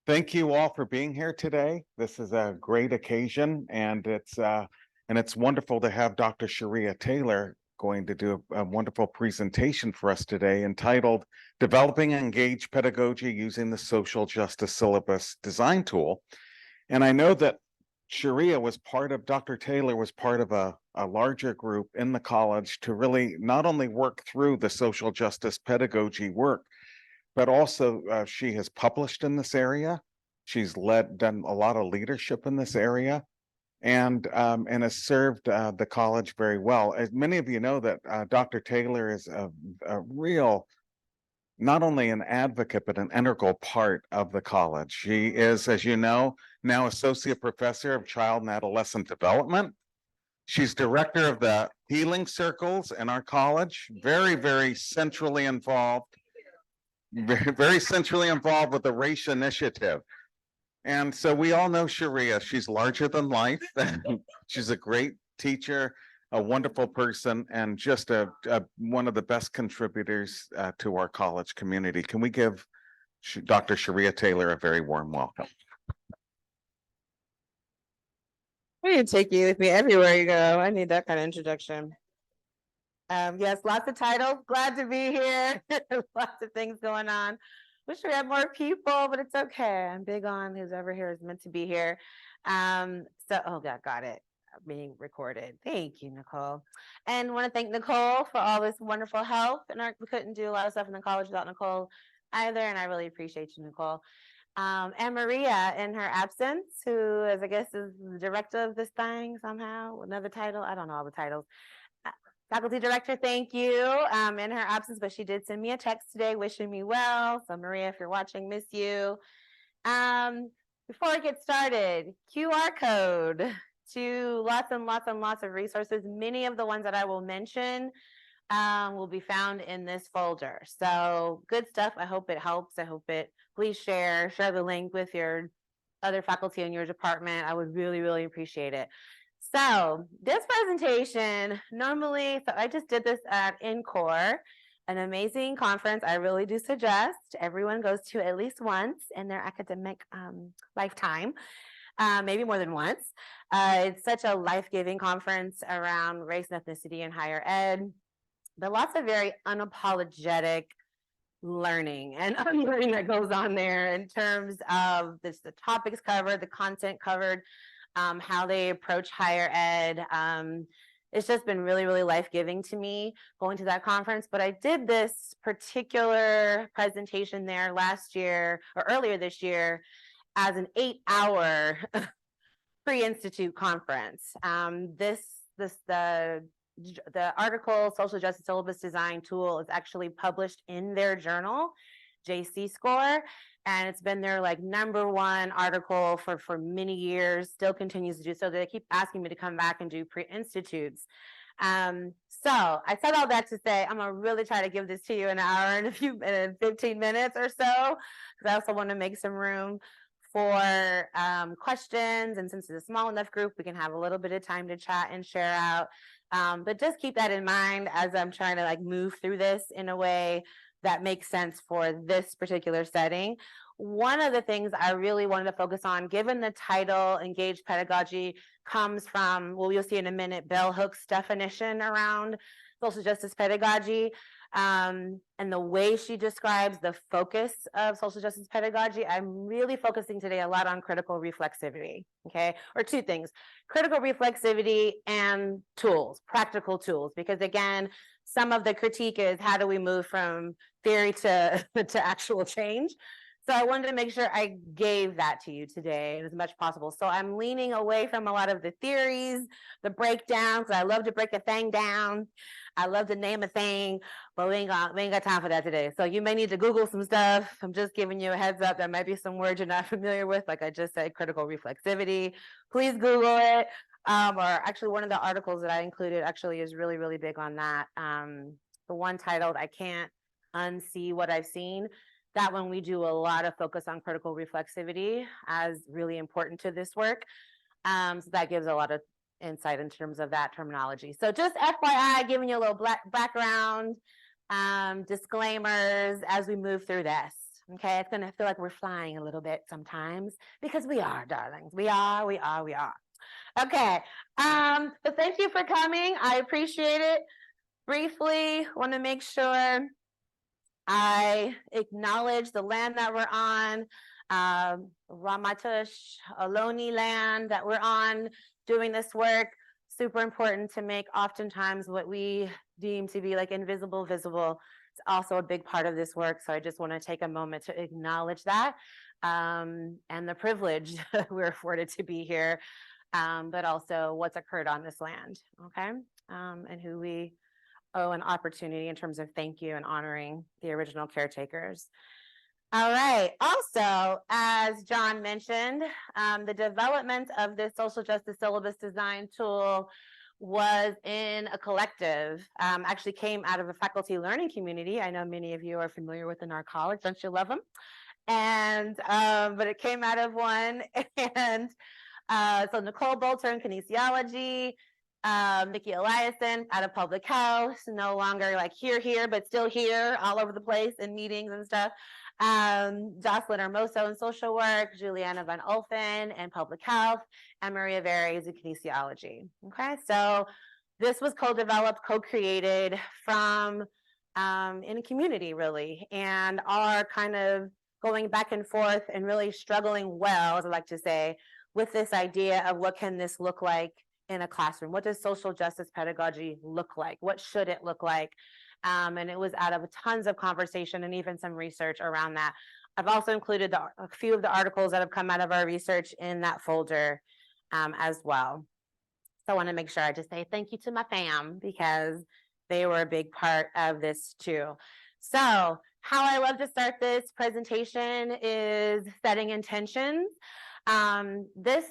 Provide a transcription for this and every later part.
Thank you all for being here today. This is a great occasion, and it's wonderful to have Dr. Sharia Taylor going to do a wonderful presentation for us today entitled Developing Engaged Pedagogy Using the Social Justice Syllabus Design Tool. And I know that Sharia was part of, Dr. Taylor was part of a larger group in the college to really not only work through the social justice pedagogy work, but also she has published in this area. She's done a lot of leadership in this area, and has served the college very well. As many of you know, that Dr. Taylor is a real, not only an advocate, but an integral part of the college. She is, as you know, now Associate Professor of Child and Adolescent Development. She's director of the Healing Circles in our college, very centrally involved, very centrally involved with the Race Initiative. And so we all know Sharia. She's larger than life. She's a great teacher, a wonderful person, and just one of the best contributors to our college community. Can we give Dr. Sharia Taylor a very warm welcome? I need to take you with me everywhere you go. I need that kind of introduction. Yes, lots of titles. Glad to be here. Lots of things going on. Wish we had more people, but it's okay. I'm big on who's ever here is meant to be here. Oh God, got it. Being recorded. Thank you, Nicole. And want to thank Nicole for all this wonderful help. And we couldn't do a lot of stuff in the college without Nicole either. And I really appreciate you, Nicole. And Maria in her absence, who is, I guess, is the director of this thing somehow. Another title. I don't know all the titles. Faculty director, thank you, in her absence, but she did send me a text today wishing me well. So Maria, if you're watching, miss you. Before I get started, QR code to lots and lots of resources. Many of the ones that I will mention will be found in this folder. So good stuff. I hope it helps. Please share the link with your other faculty in your department. I would really appreciate it. So this presentation, so I just did this at NCORE, an amazing conference. I really do suggest everyone goes to at least once in their academic lifetime, maybe more than once. It's such a life-giving conference around race and ethnicity in higher ed, but lots of very unapologetic learning and unlearning that goes on there in terms of the topics covered, the content covered, how they approach higher ed. It's just been really life-giving to me going to that conference. But I did this particular presentation there last year or earlier this year as an 8-hour pre-institute conference. The article Social Justice Syllabus Design Tool is actually published in their journal, JC Score, and it's been their #1 article for many years, still continues to do so. They keep asking me to come back and do pre-institutes. So I said all that to say I'm gonna really try to give this to you in an hour and 15 minutes or so, because I also want to make some room for questions, and since it's a small enough group, we can have a little bit of time to chat and share out. But just keep that in mind as I'm trying to move through this in a way that makes sense for this particular setting. One of the things I really wanted to focus on, given the title, Engaged Pedagogy, comes from, well, you'll see in a minute, Bell Hook's definition around social justice pedagogy, and the way she describes the focus of social justice pedagogy. I'm really focusing today a lot on critical reflexivity, okay? Or two things, critical reflexivity and tools, practical tools, because again, some of the critique is how do we move from theory to actual change? So I wanted to make sure I gave that to you today as much possible. So I'm leaning away from a lot of the theories, the breakdowns. I love to break a thing down. I love to name a thing, but we ain't got time for that today. So you may need to Google some stuff. I'm just giving you a heads up. There might be some words you're not familiar with, like I just said, critical reflexivity. Please Google it. Or actually one of the articles that I included actually is really big on that. The one titled, I Can't Unsee What I've Seen. That one, we do a lot of focus on critical reflexivity as really important to this work. So that gives a lot of insight in terms of that terminology. So just FYI, giving you a little background, disclaimers as we move through this. Okay, it's gonna feel like we're flying a little bit sometimes because we are, darlings. We are. Okay. So thank you for coming. I appreciate it. Briefly, want to make sure I acknowledge the land that we're on, Ramatush Ohlone land that we're on doing this work. Super important to make oftentimes what we deem to be like invisible visible. It's also a big part of this work. So I just want to take a moment to acknowledge that and the privilege we're afforded to be here, but also what's occurred on this land, okay? And who we owe an opportunity in terms of thank you and honoring the original caretakers. All right. Also, as John mentioned, the development of this social justice syllabus design tool was in a collective, actually came out of a faculty learning community. I know many of you are familiar with in our college. Don't you love them? And, but it came out of one. And so Nicole Bolter in kinesiology, Nikki Eliason out of public health, no longer like here, but still here all over the place in meetings and stuff. Jocelyn Hermoso in social work, Juliana Van Olfen in public health, and Maria Veres in kinesiology. Okay, so this was co-developed, co-created from in a community really, and are kind of going back and forth and really struggling well, as I like to say, with this idea of what can this look like in a classroom? What does social justice pedagogy look like? What should it look like? And it was out of tons of conversation and even some research around that. I've also included a few of the articles that have come out of our research in that folder as well. So I want to make sure I just say thank you to my fam because they were a big part of this too. So how I love to start this presentation is setting intentions. This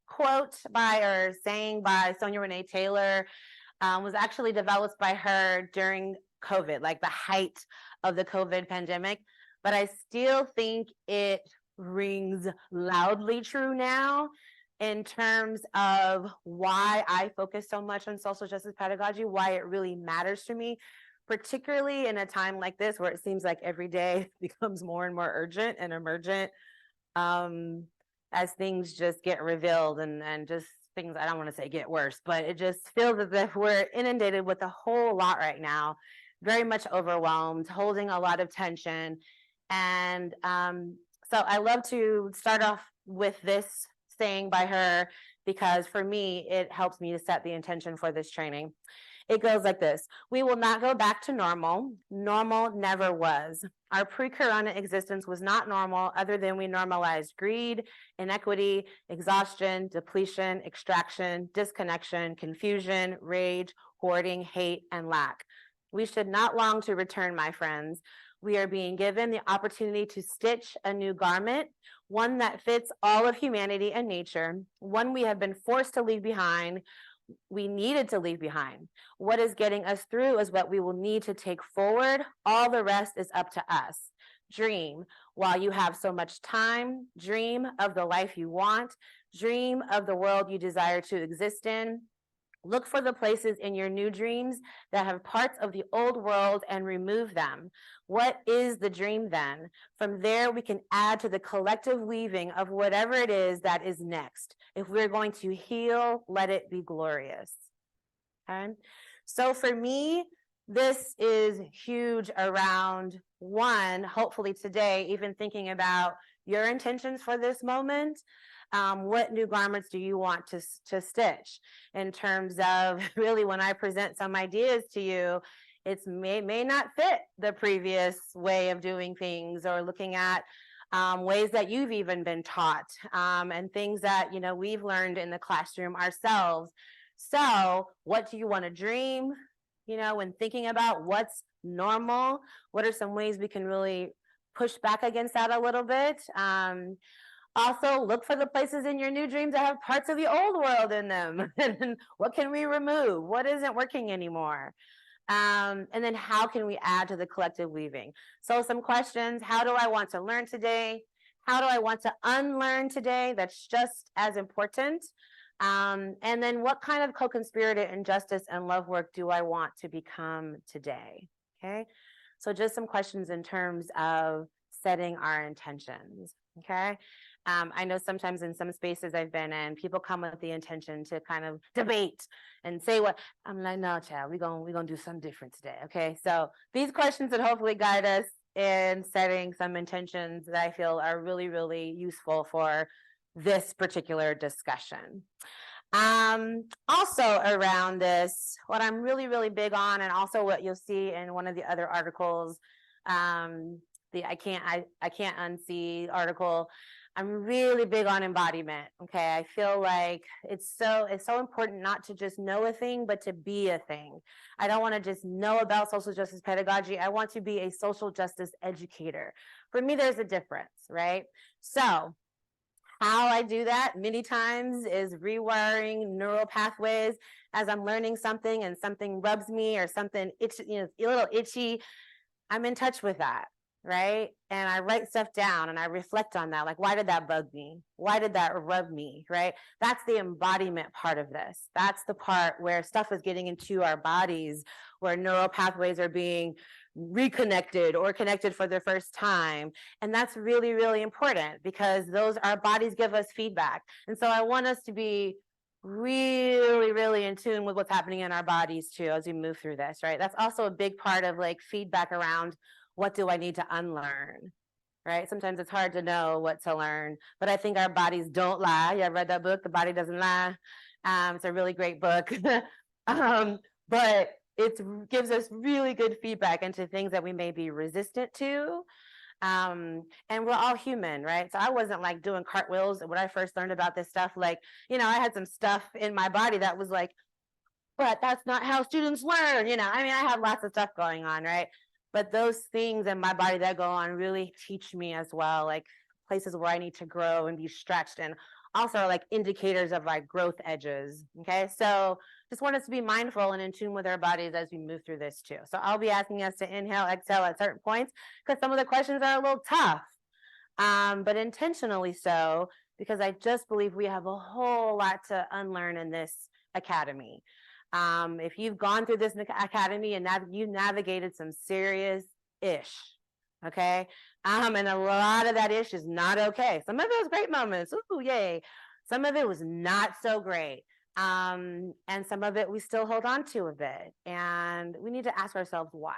quote by or saying by Sonia Renee Taylor was actually developed by her during COVID, like the height of the COVID pandemic. But I still think it rings loudly true now in terms of why I focus so much on social justice pedagogy, why it really matters to me, particularly in a time like this where it seems like every day becomes more and more urgent and emergent. As things just get revealed and just things, I don't want to say get worse, but it just feels as if we're inundated with a whole lot right now, very much overwhelmed, holding a lot of tension. And so I love to start off with this saying by her, because for me, it helps me to set the intention for this training. It goes like this: we will not go back to normal. Normal never was. Our pre-corona existence was not normal other than we normalized greed, inequity, exhaustion, depletion, extraction, disconnection, confusion, rage, hoarding, hate, and lack. We should not long to return, my friends. We are being given the opportunity to stitch a new garment, one that fits all of humanity and nature, one we have been forced to leave behind. We needed to leave behind. What is getting us through is what we will need to take forward. All the rest is up to us. Dream while you have so much time. Dream of the life you want. Dream of the world you desire to exist in. Look for the places in your new dreams that have parts of the old world and remove them. What is the dream then? From there, we can add to the collective weaving of whatever it is that is next. If we're going to heal, let it be glorious. Okay. So for me, this is huge around one, hopefully today, even thinking about your intentions for this moment. What new garments do you want to stitch in terms of really when I present some ideas to you, it may not fit the previous way of doing things or looking at ways that you've even been taught and things that, you know, we've learned in the classroom ourselves. So what do you want to dream? You know, when thinking about what's normal, what are some ways we can really push back against that a little bit? Also, look for the places in your new dreams that have parts of the old world in them. And what can we remove? What isn't working anymore? And then how can we add to the collective weaving? So some questions: how do I want to learn today? How do I want to unlearn today? That's just as important. And then what kind of co-conspirator in justice and love work do I want to become today? Okay, so just some questions in terms of setting our intentions. Okay. I know sometimes in some spaces I've been in, people come with the intention to kind of debate and say what I'm like, no, child, we're gonna do something different today. Okay. So these questions would hopefully guide us in setting some intentions that I feel are really, really useful for this particular discussion. Also around this, what I'm really, really big on, and also what you'll see in one of the other articles, the I can't unsee article, I'm really big on embodiment. Okay. I feel like it's so important not to just know a thing, but to be a thing. I don't want to just know about social justice pedagogy. I want to be a social justice educator. For me, there's a difference, right? So how I do that many times is rewiring neural pathways as I'm learning something and something rubs me or something itchy, a little itchy. I'm in touch with that, right? And I write stuff down and I reflect on that. Like, why did that bug me? Why did that rub me, right? That's the embodiment part of this. That's the part where stuff is getting into our bodies, where neural pathways are being reconnected or connected for the first time. And that's really, really important because our bodies give us feedback. And so I want us to be really, really in tune with what's happening in our bodies too as we move through this, right? That's also a big part of like feedback around what do I need to unlearn, right? Sometimes it's hard to know what to learn, but I think our bodies don't lie. Yeah, I read that book, The Body Doesn't Lie. It's a really great book. But it gives us really good feedback into things that we may be resistant to. And we're all human, right? So I wasn't like doing cartwheels when I first learned about this stuff. Like, I had some stuff in my body that was like, but that's not how students learn. I mean, I have lots of stuff going on, right? But those things in my body that go on really teach me as well, like places where I need to grow and be stretched, and also like indicators of like growth edges. Okay. So just want us to be mindful and in tune with our bodies as we move through this too. So I'll be asking us to inhale, exhale at certain points because some of the questions are a little tough, but intentionally so, because I just believe we have a whole lot to unlearn in this academy. If you've gone through this academy and you've navigated some serious ish, okay? And a lot of that ish is not okay. Some of it was great moments, ooh, yay. Some of it was not so great. And some of it we still hold on to a bit. And we need to ask ourselves why,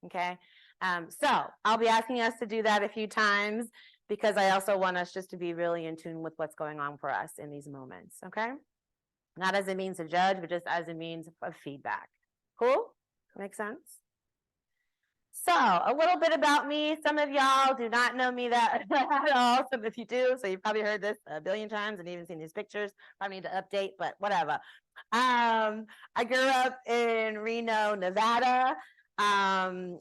okay? So I'll be asking us to do that a few times because I also want us just to be really in tune with what's going on for us in these moments, okay? Not as a means to judge, but just as a means of feedback. Cool? Make sense? So a little bit about me. Some of y'all do not know me that at all. Some of you do. So you've probably heard this a billion times and even seen these pictures. Probably need to update, but whatever. I grew up in Reno, Nevada.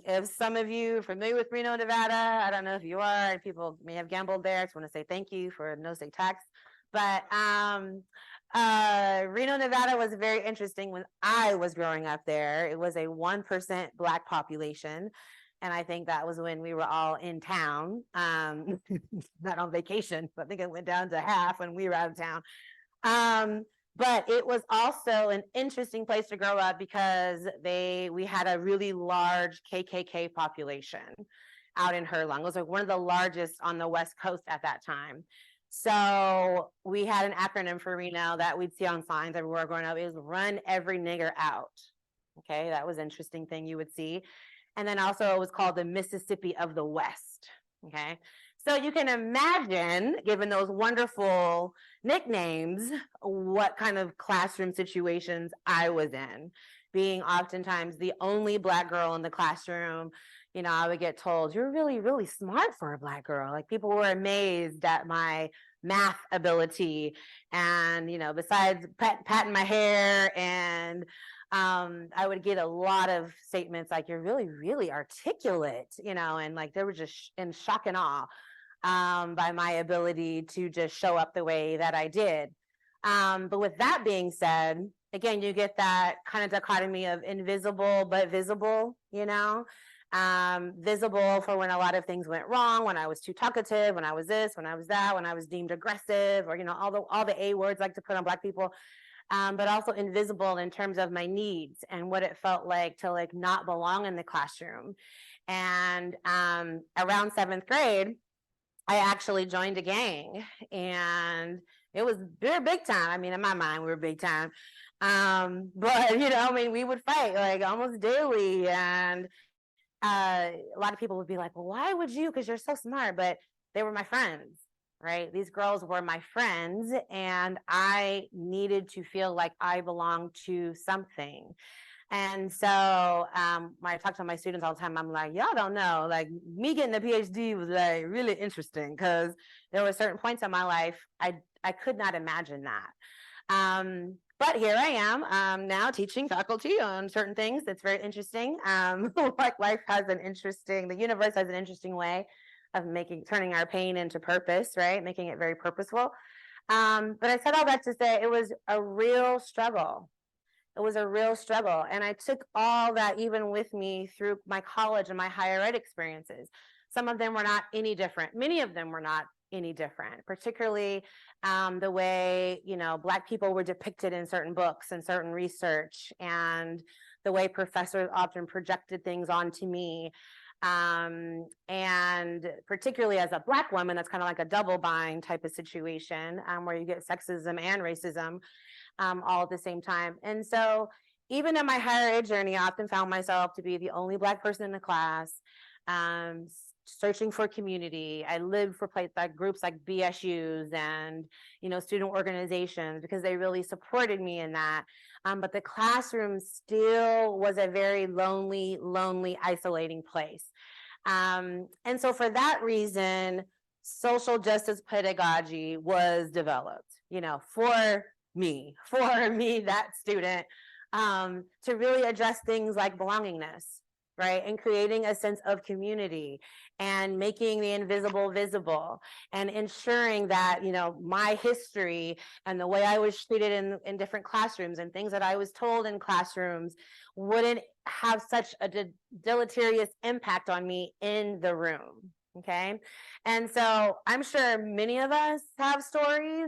If some of you are familiar with Reno, Nevada, I don't know if you are. People may have gambled there. I just want to say thank you for no state tax. But Reno, Nevada was very interesting when I was growing up there. It was a 1% Black population. And I think that was when we were all in town, not on vacation, but I think it went down to half when we were out of town. But it was also an interesting place to grow up because we had a really large KKK population out in Hurlong. It was like one of the largest on the West Coast at that time. So we had an acronym for Reno that we'd see on signs everywhere growing up. It was Run Every Nigger Out. Okay, that was an interesting thing you would see. And then also it was called the Mississippi of the West. Okay, so you can imagine, given those wonderful nicknames, what kind of classroom situations I was in. Being oftentimes the only Black girl in the classroom, I would get told, you're really, really smart for a Black girl. Like people were amazed at my math ability. And, besides patting my hair and I would get a lot of statements like, you're really, really articulate, and like they were just in shock and awe by my ability to just show up the way that I did. But with that being said, again, you get that kind of dichotomy of invisible but visible, visible for when a lot of things went wrong, when I was too talkative, when I was this, when I was that, when I was deemed aggressive, or all the A words like to put on Black people. But also invisible in terms of my needs and what it felt like to like not belong in the classroom. And around 7th grade, I actually joined a gang, and we were big time. I mean, in my mind, we were big time. But I mean, we would fight like almost daily, and a lot of people would be like, well, why would you? Because you're so smart. But they were my friends, right? These girls were my friends, and I needed to feel like I belonged to something. And so when I talk to my students all the time, I'm like, y'all don't know, like me getting a PhD was like really interesting, because there were certain points in my life I could not imagine that. But here I am now teaching faculty on certain things. That's very interesting. Like the universe has an interesting way of turning our pain into purpose, right? Making it very purposeful. But I said all that to say it was a real struggle. It was a real struggle. And I took all that even with me through my college and my higher ed experiences. Some of them were not any different. Many of them were not any different, particularly the way, Black people were depicted in certain books and certain research, and the way professors often projected things onto me. And particularly as a Black woman, that's kind of like a double bind type of situation, where you get sexism and racism all at the same time. And so even in my higher ed journey, I often found myself to be the only Black person in the class, searching for community. I lived for groups like BSUs and, student organizations, because they really supported me in that. But the classroom still was a very lonely, isolating place. And so for that reason, social justice pedagogy was developed, for me, that student, to really address things like belongingness, right? And creating a sense of community, and making the invisible visible, and ensuring that, my history and the way I was treated in different classrooms, and things that I was told in classrooms wouldn't have such a deleterious impact on me in the room. Okay. And so I'm sure many of us have stories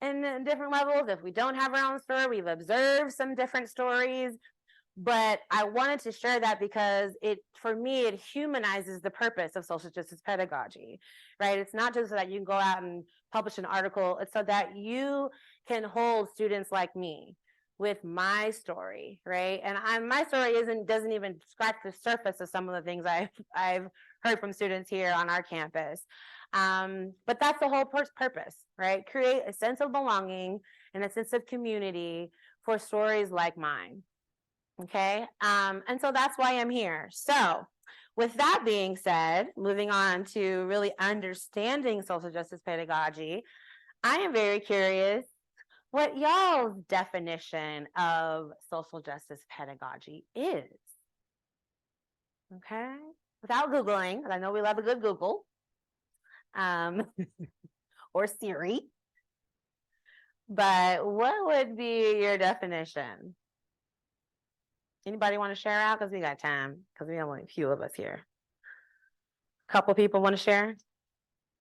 in different levels. If we don't have our own story, we've observed some different stories. But I wanted to share that because for me, it humanizes the purpose of social justice pedagogy, right? It's not just so that you can go out and publish an article. It's so that you can hold students like me with my story, right? And my story doesn't even scratch the surface of some of the things I've heard from students here on our campus. But that's the whole purpose, right? Create a sense of belonging and a sense of community for stories like mine. Okay. And so that's why I'm here. So with that being said, moving on to really understanding social justice pedagogy, I am very curious what y'all's definition of social justice pedagogy is. Okay. Without Googling, because I know we love a good Google, or Siri. But what would be your definition? Anybody want to share out? Because we got time, because we only a few of us here. Couple people want to share?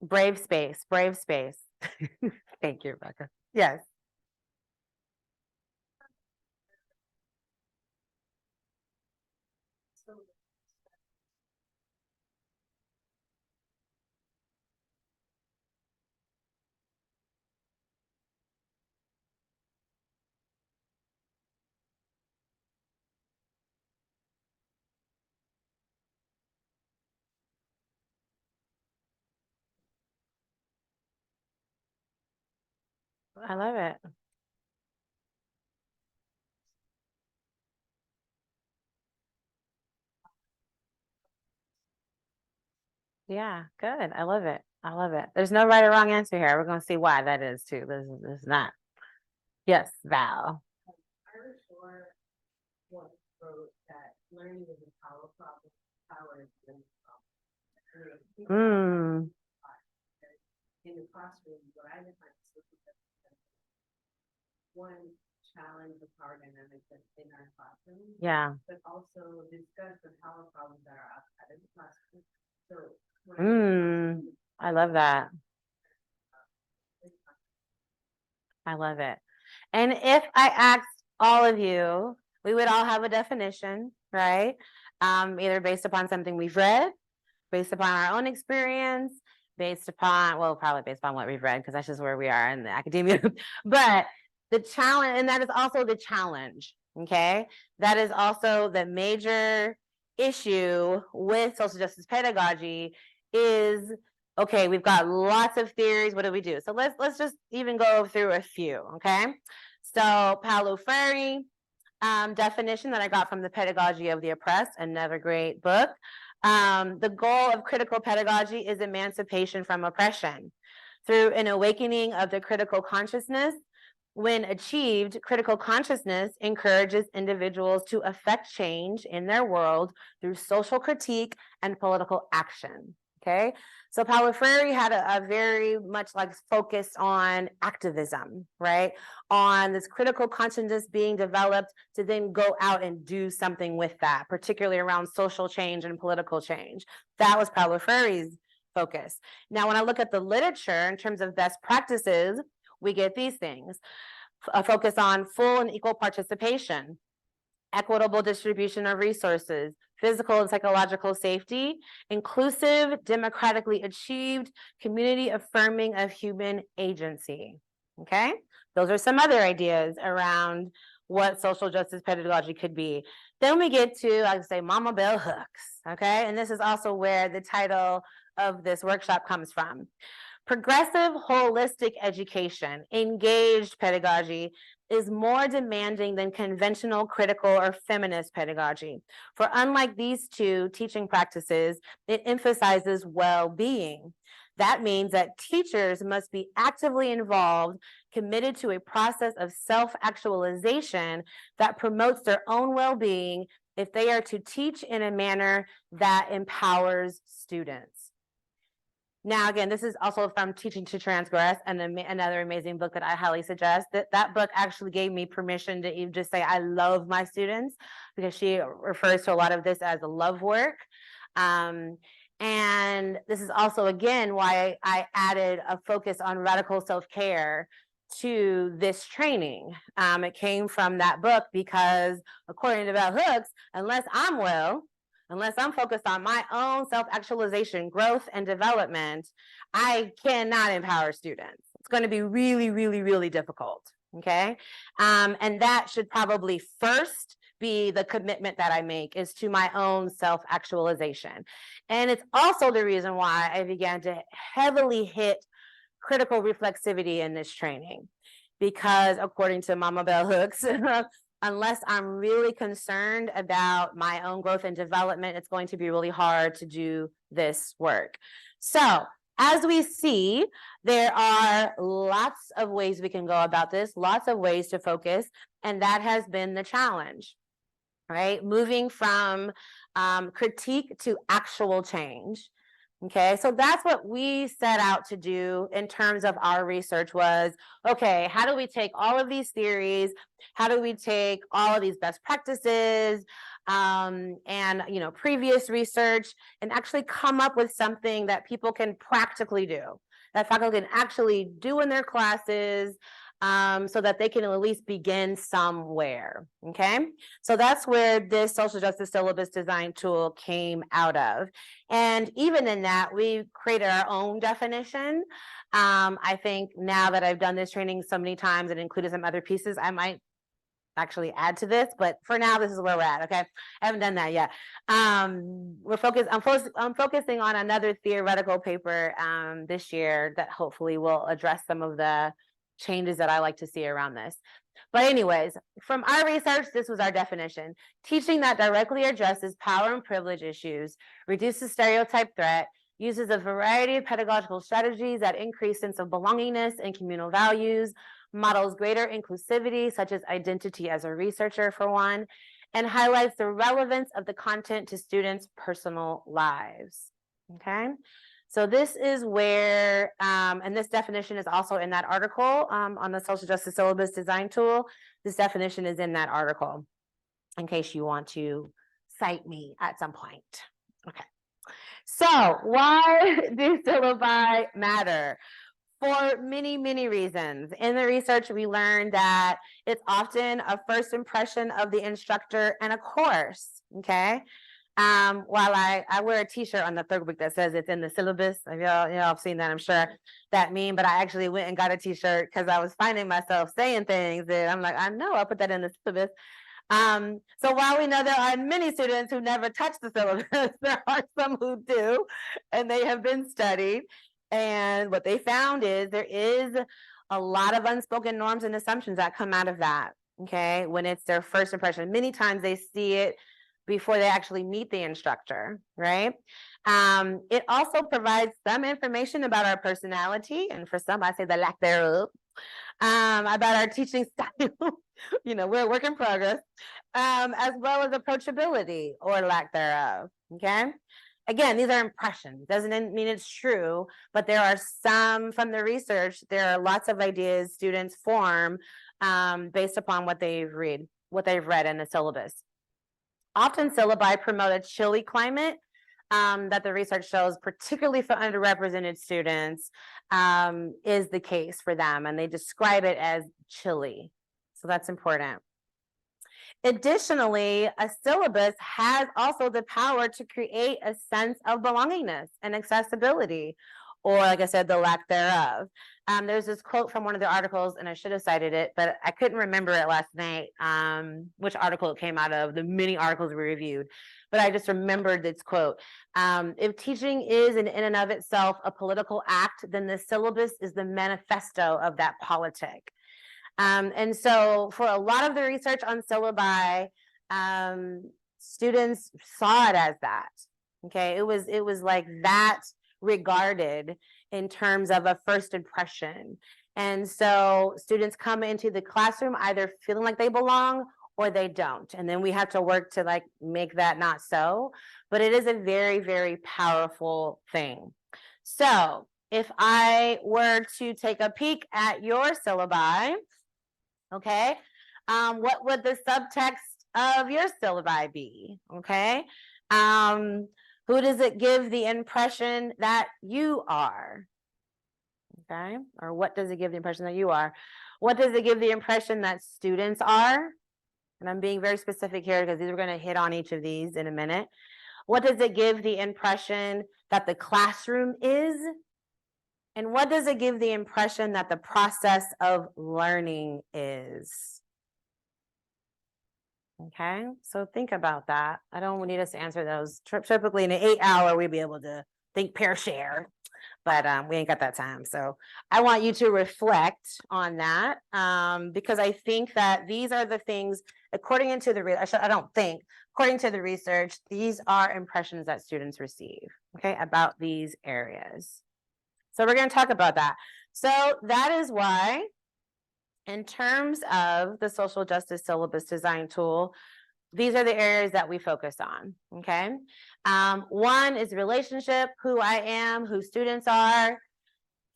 Brave space. Thank you, Rebecca. Yes. I love it. Yeah, good. I love it. There's no right or wrong answer here. We're going to see why that is too. This is not. Yes, Val. Irish Law once wrote that learning is a power problem, power is a problem. In the classroom, what I define as one, challenge the power dynamics that's in our classroom. Yeah. But also discuss the power problems that are outside of the classroom. So I love that. I love it. And if I asked all of you, we would all have a definition, right? either based upon something we've read, based upon our own experience, based upon, well, probably based upon what we've read, because that's just where we are in the academia. But the challenge, and that is also the challenge, okay? That is also the major issue with social justice pedagogy is, okay, we've got lots of theories, what do we do? So let's just even go through a few, okay? So Paulo Freire, definition that I got from the Pedagogy of the Oppressed, another great book. The goal of critical pedagogy is emancipation from oppression through an awakening of the critical consciousness. When achieved, critical consciousness encourages individuals to affect change in their world through social critique and political action. Okay, so Paulo Freire had a very much like focus on activism, right? On this critical consciousness being developed to then go out and do something with that, particularly around social change and political change. That was Paulo Freire's focus. Now, when I look at the literature in terms of best practices, we get these things: a focus on full and equal participation, equitable distribution of resources, physical and psychological safety, inclusive, democratically achieved, community affirming of human agency. Okay, those are some other ideas around what social justice pedagogy could be. Then we get to, I say, Mama Bell Hooks. Okay, and this is also where the title of this workshop comes from. Progressive holistic education, engaged pedagogy, is more demanding than conventional critical or feminist pedagogy. For unlike these two teaching practices, it emphasizes well-being. That means that teachers must be actively involved, committed to a process of self-actualization that promotes their own well-being if they are to teach in a manner that empowers students. Now, again, this is also from Teaching to Transgress, and another amazing book that I highly suggest. That book actually gave me permission to even just say I love my students, because she refers to a lot of this as a love work. And this is also, again, why I added a focus on radical self-care to this training. It came from that book because, according to Bell Hooks, unless I'm well, unless I'm focused on my own self-actualization, growth, and development, I cannot empower students. It's going to be really, really, really difficult, okay? And that should probably first be the commitment that I make, is to my own self-actualization. And it's also the reason why I began to heavily hit critical reflexivity in this training, because according to Mama Bell Hooks, unless I'm really concerned about my own growth and development, it's going to be really hard to do this work. So as we see, there are lots of ways we can go about this, lots of ways to focus, and that has been the challenge, right? Moving from critique to actual change. Okay, so that's what we set out to do in terms of our research was, okay, how do we take all of these theories? How do we take all of these best practices and, you know, previous research, and actually come up with something that people can practically do, that faculty can actually do in their classes, so that they can at least begin somewhere, okay? So that's where this social justice syllabus design tool came out of. And even in that, we created our own definition. I think now that I've done this training so many times and included some other pieces, I might actually add to this, but for now, this is where we're at, okay? I haven't done that yet. I'm focusing on another theoretical paper this year that hopefully will address some of the changes that I like to see around this. But anyways, from our research, this was our definition: teaching that directly addresses power and privilege issues, reduces stereotype threat, uses a variety of pedagogical strategies that increase sense of belongingness and communal values, models greater inclusivity, such as identity as a researcher for one, and highlights the relevance of the content to students' personal lives, okay? So this is where, and this definition is also in that article on the social justice syllabus design tool. This definition is in that article, in case you want to cite me at some point. Okay. So why do syllabi matter? For many, many reasons. In the research, we learned that it's often a first impression of the instructor and a course, okay? While I wear a t-shirt on the third week that says it's in the syllabus. Y'all have seen that, I'm sure, that meme, but I actually went and got a t-shirt because I was finding myself saying things that I'm like, I know I'll put that in the syllabus. So while we know there are many students who never touch the syllabus, there are some who do, and they have been studied. And what they found is there is a lot of unspoken norms and assumptions that come out of that, okay, when it's their first impression. Many times they see it before they actually meet the instructor, right? It also provides some information about our personality, and for some, I say the lack thereof, about our teaching style. We're a work in progress, as well as approachability or lack thereof, okay? Again, these are impressions, doesn't mean it's true, but there are some from the research, there are lots of ideas students form based upon what they've read in the syllabus. Often syllabi promote a chilly climate that the research shows, particularly for underrepresented students, is the case for them, and they describe it as chilly. So that's important. Additionally, a syllabus has also the power to create a sense of belongingness and accessibility, or like I said, the lack thereof. There's this quote from one of the articles, and I should have cited it, but I couldn't remember it last night, which article it came out of, the many articles we reviewed, but I just remembered this quote. If teaching is in and of itself a political act, then the syllabus is the manifesto of that politic. And so for a lot of the research on syllabi, students saw it as that, okay? It was like that regarded in terms of a first impression. And so students come into the classroom either feeling like they belong or they don't. And then we have to work to like make that not so, but it is a very, very powerful thing. So if I were to take a peek at your syllabi, okay, what would the subtext of your syllabi be? Okay, who does it give the impression that you are? Okay, or what does it give the impression that you are? What does it give the impression that students are? And I'm being very specific here because we're going to hit on each of these in a minute. What does it give the impression that the classroom is? And what does it give the impression that the process of learning is? Okay, so think about that. I don't need us to answer those. Typically in an 8-hour, we'd be able to think, pair, share, but we ain't got that time. So I want you to reflect on that because I think that these are the things, according to the research, these are impressions that students receive, okay, about these areas. So we're going to talk about that. So that is why, in terms of the social justice syllabus design tool, these are the areas that we focus on, okay? One is relationship, who I am, who students are,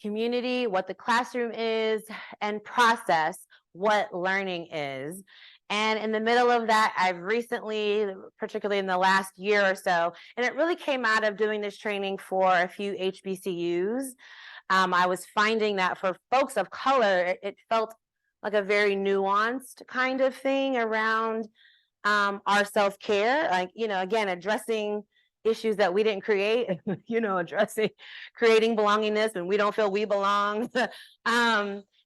community, what the classroom is, and process, what learning is. And in the middle of that, I've recently, particularly in the last year or so, and it really came out of doing this training for a few HBCUs. I was finding that for folks of color, it felt like a very nuanced kind of thing around our self-care, like, again, addressing issues that we didn't create, creating belongingness when we don't feel we belong.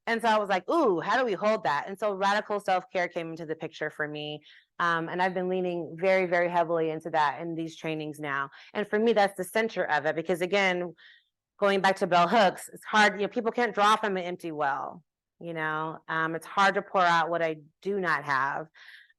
And so I was like, ooh, how do we hold that? And so radical self-care came into the picture for me. And I've been leaning very, very heavily into that in these trainings now. And for me, that's the center of it, because again, going back to bell hooks, it's hard, people can't draw from an empty well, it's hard to pour out what I do not have.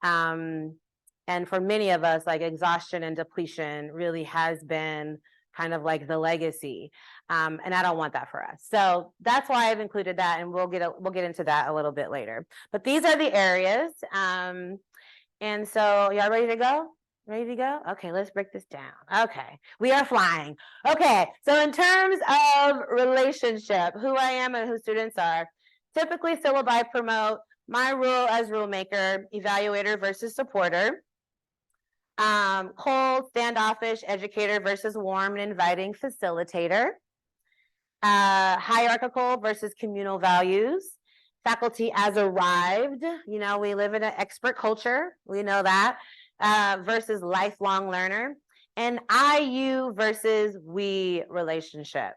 And for many of us, like exhaustion and depletion really has been kind of like the legacy. And I don't want that for us. So that's why I've included that, and we'll get into that a little bit later. But these are the areas. And so y'all ready to go? Ready to go? Okay, let's break this down. Okay, we are flying. Okay, so in terms of relationship, who I am and who students are, typically syllabi promote my role as rule maker, evaluator versus supporter, cold, standoffish educator versus warm and inviting facilitator, hierarchical versus communal values, faculty as arrived, we live in an expert culture, we know that, versus lifelong learner, an I-you versus we relationship.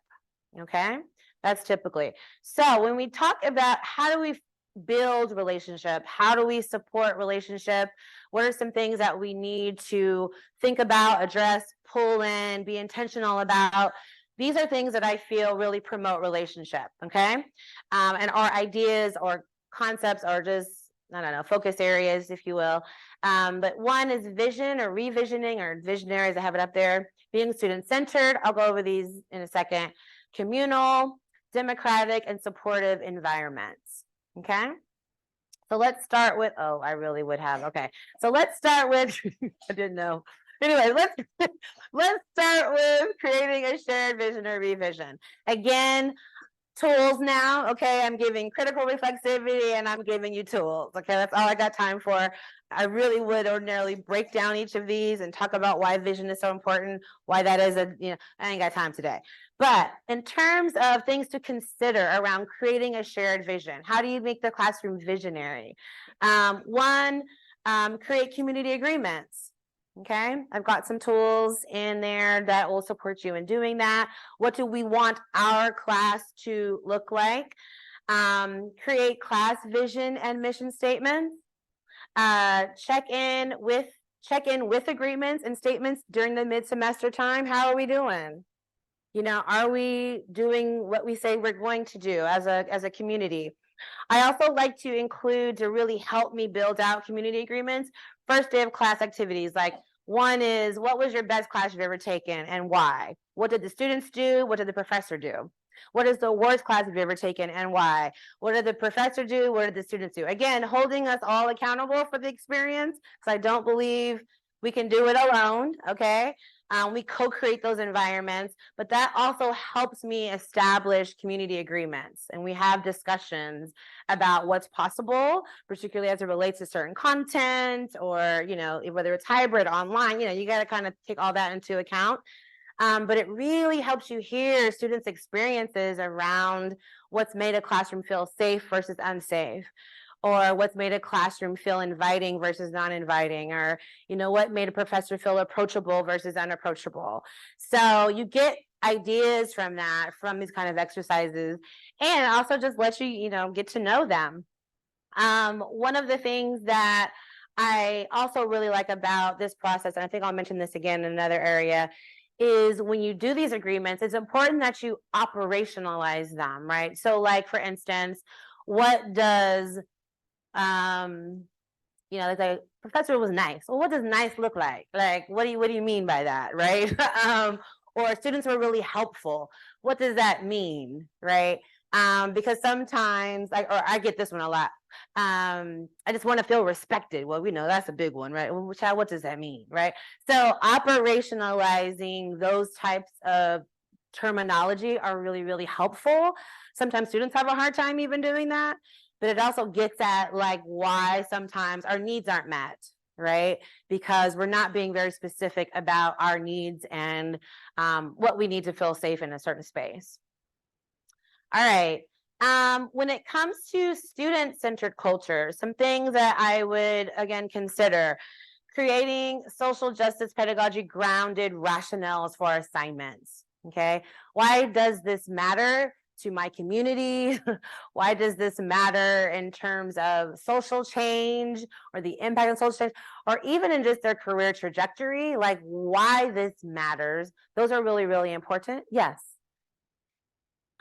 Okay, that's typically. So when we talk about how do we build relationship, how do we support relationship, what are some things that we need to think about, address, pull in, be intentional about? These are things that I feel really promote relationship. Okay, and our ideas or concepts are just, I don't know, focus areas, if you will. But one is vision or revisioning or visionaries. I have it up there. Being student-centered. I'll go over these in a second. Communal, democratic, and supportive environments. Okay. So let's start with, oh, I really would have. Okay. So let's start with, I didn't know. Anyway, let's start with creating a shared vision or revision. Again, tools now. Okay, I'm giving critical reflexivity and I'm giving you tools. Okay, that's all I got time for. I really would ordinarily break down each of these and talk about why vision is so important, why that is I ain't got time today. But in terms of things to consider around creating a shared vision, how do you make the classroom visionary? One, create community agreements. Okay, I've got some tools in there that will support you in doing that. What do we want our class to look like? Create class vision and mission statements. Check in with agreements and statements during the mid-semester time. How are we doing? Are we doing what we say we're going to do as a community? I also like to include, to really help me build out community agreements, first day of class activities. Like, one is, what was your best class you've ever taken and why? What did the students do? What did the professor do? What is the worst class you've ever taken and why? What did the professor do? What did the students do? Again, holding us all accountable for the experience, because I don't believe we can do it alone, okay? We co-create those environments, but that also helps me establish community agreements. And we have discussions about what's possible, particularly as it relates to certain content or, whether it's hybrid, online, you got to kind of take all that into account. But it really helps you hear students' experiences around what's made a classroom feel safe versus unsafe, or what's made a classroom feel inviting versus non-inviting, or what made a professor feel approachable versus unapproachable. So you get ideas from these kind of exercises, and also just let you get to know them. One of the things that I also really like about this process, and I think I'll mention this again in another area, is when you do these agreements, it's important that you operationalize them, right? So, like, for instance, what does the professor was nice. Well, what does nice look like? Like, what do you mean by that, right? Or students were really helpful. What does that mean, right? Because sometimes, I get this one a lot. I just want to feel respected. Well, we know that's a big one, right? Well, child, what does that mean, right? So operationalizing those types of terminology are really, really helpful. Sometimes students have a hard time even doing that, but it also gets at like why sometimes our needs aren't met, right? Because we're not being very specific about our needs and what we need to feel safe in a certain space. All right. When it comes to student-centered culture, some things that I would, again, consider: creating social justice pedagogy grounded rationales for assignments. Okay. Why does this matter to my community? Why does this matter in terms of social change or the impact on social change, or even in just their career trajectory? Like, why this matters. Those are really, really important. Yes.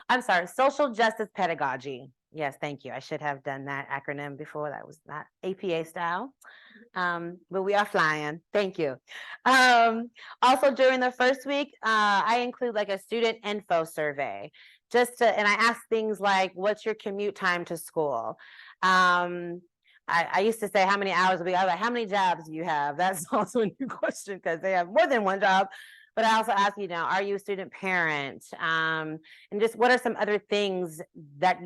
I'm sorry, social justice pedagogy. Yes, thank you. I should have done that acronym before. That was not APA style. But we are flying. Thank you. Also, during the first week, I include like a student info survey, and I ask things like, what's your commute time to school? I used to say, how many hours a week? I was like, how many jobs do you have? That's also a new question because they have more than one job. But I also ask, are you a student parent? And just what are some other things that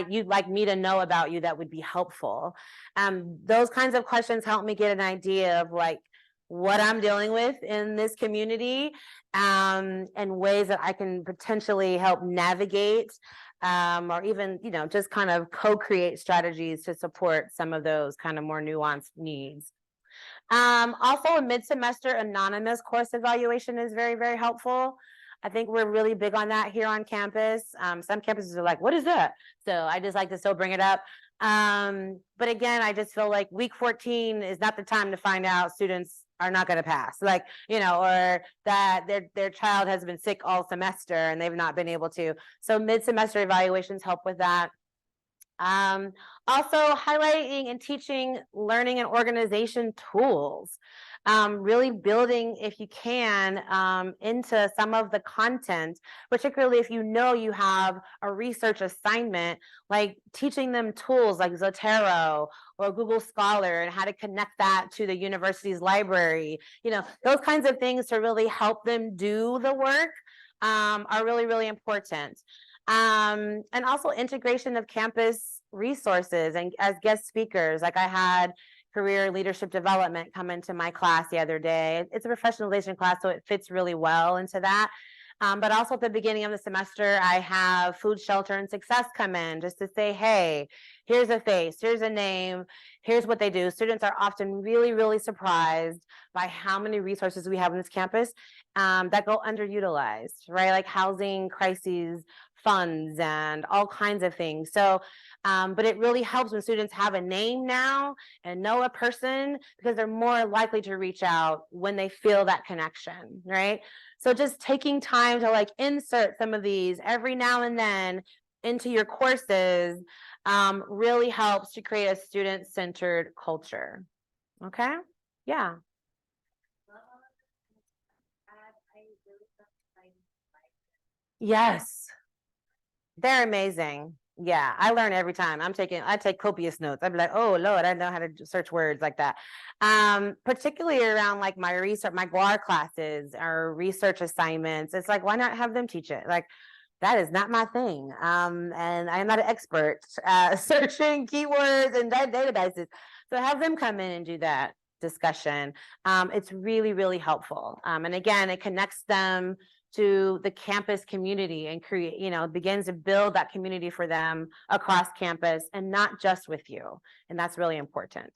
you'd like me to know about you that would be helpful? Those kinds of questions help me get an idea of like what I'm dealing with in this community, and ways that I can potentially help navigate, or even, just kind of co-create strategies to support some of those kind of more nuanced needs. Also a mid-semester anonymous course evaluation is very, very helpful. I think we're really big on that here on campus. Some campuses are like, what is that? So I just like to still bring it up. But again, I just feel like week 14 is not the time to find out students are not going to pass, like, you know, or that their child has been sick all semester and they've not been able to. So mid-semester evaluations help with that. Also highlighting and teaching learning and organization tools, really building, if you can, into some of the content, particularly if you know you have a research assignment, like teaching them tools like Zotero or Google Scholar and how to connect that to the university's library, you know, those kinds of things to really help them do the work are really, really important. And also integration of campus resources and as guest speakers. Like I had career leadership development come into my class the other day. It's a professionalization class, so it fits really well into that. But also at the beginning of the semester, I have food, shelter, and success come in just to say, hey, here's a face, here's a name, here's what they do. Students are often really, really surprised by how many resources we have on this campus that go underutilized, right? Like housing crises funds and all kinds of things. So, but it really helps when students have a name now and know a person because they're more likely to reach out when they feel that connection, right? So just taking time to like insert some of these every now and then into your courses really helps to create a student-centered culture. Okay? Yeah. Yes. They're amazing. Yeah, I learn every time. I take copious notes. I'm like, oh Lord, I know how to search words like that. Particularly around like my research, my GWAR classes or research assignments. It's like, why not have them teach it? Like, that is not my thing. And I am not an expert searching keywords and databases. So have them come in and do that discussion. It's really, really helpful. And again, it connects them to the campus community and create, you know, begins to build that community for them across campus and not just with you. And that's really important.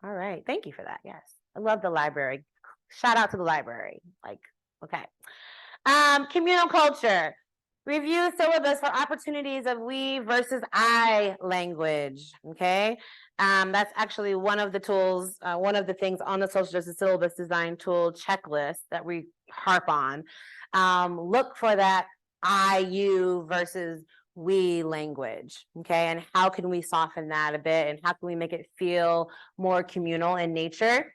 All right. Thank you for that. Yes. I love the library. Shout out to the library. Like, okay. Communal culture. Review syllabus for opportunities of we versus I language. Okay. That's actually one of the tools, one of the things on the social justice syllabus design tool checklist that we harp on. Look for that I, you versus we language. Okay. And how can we soften that a bit? And how can we make it feel more communal in nature?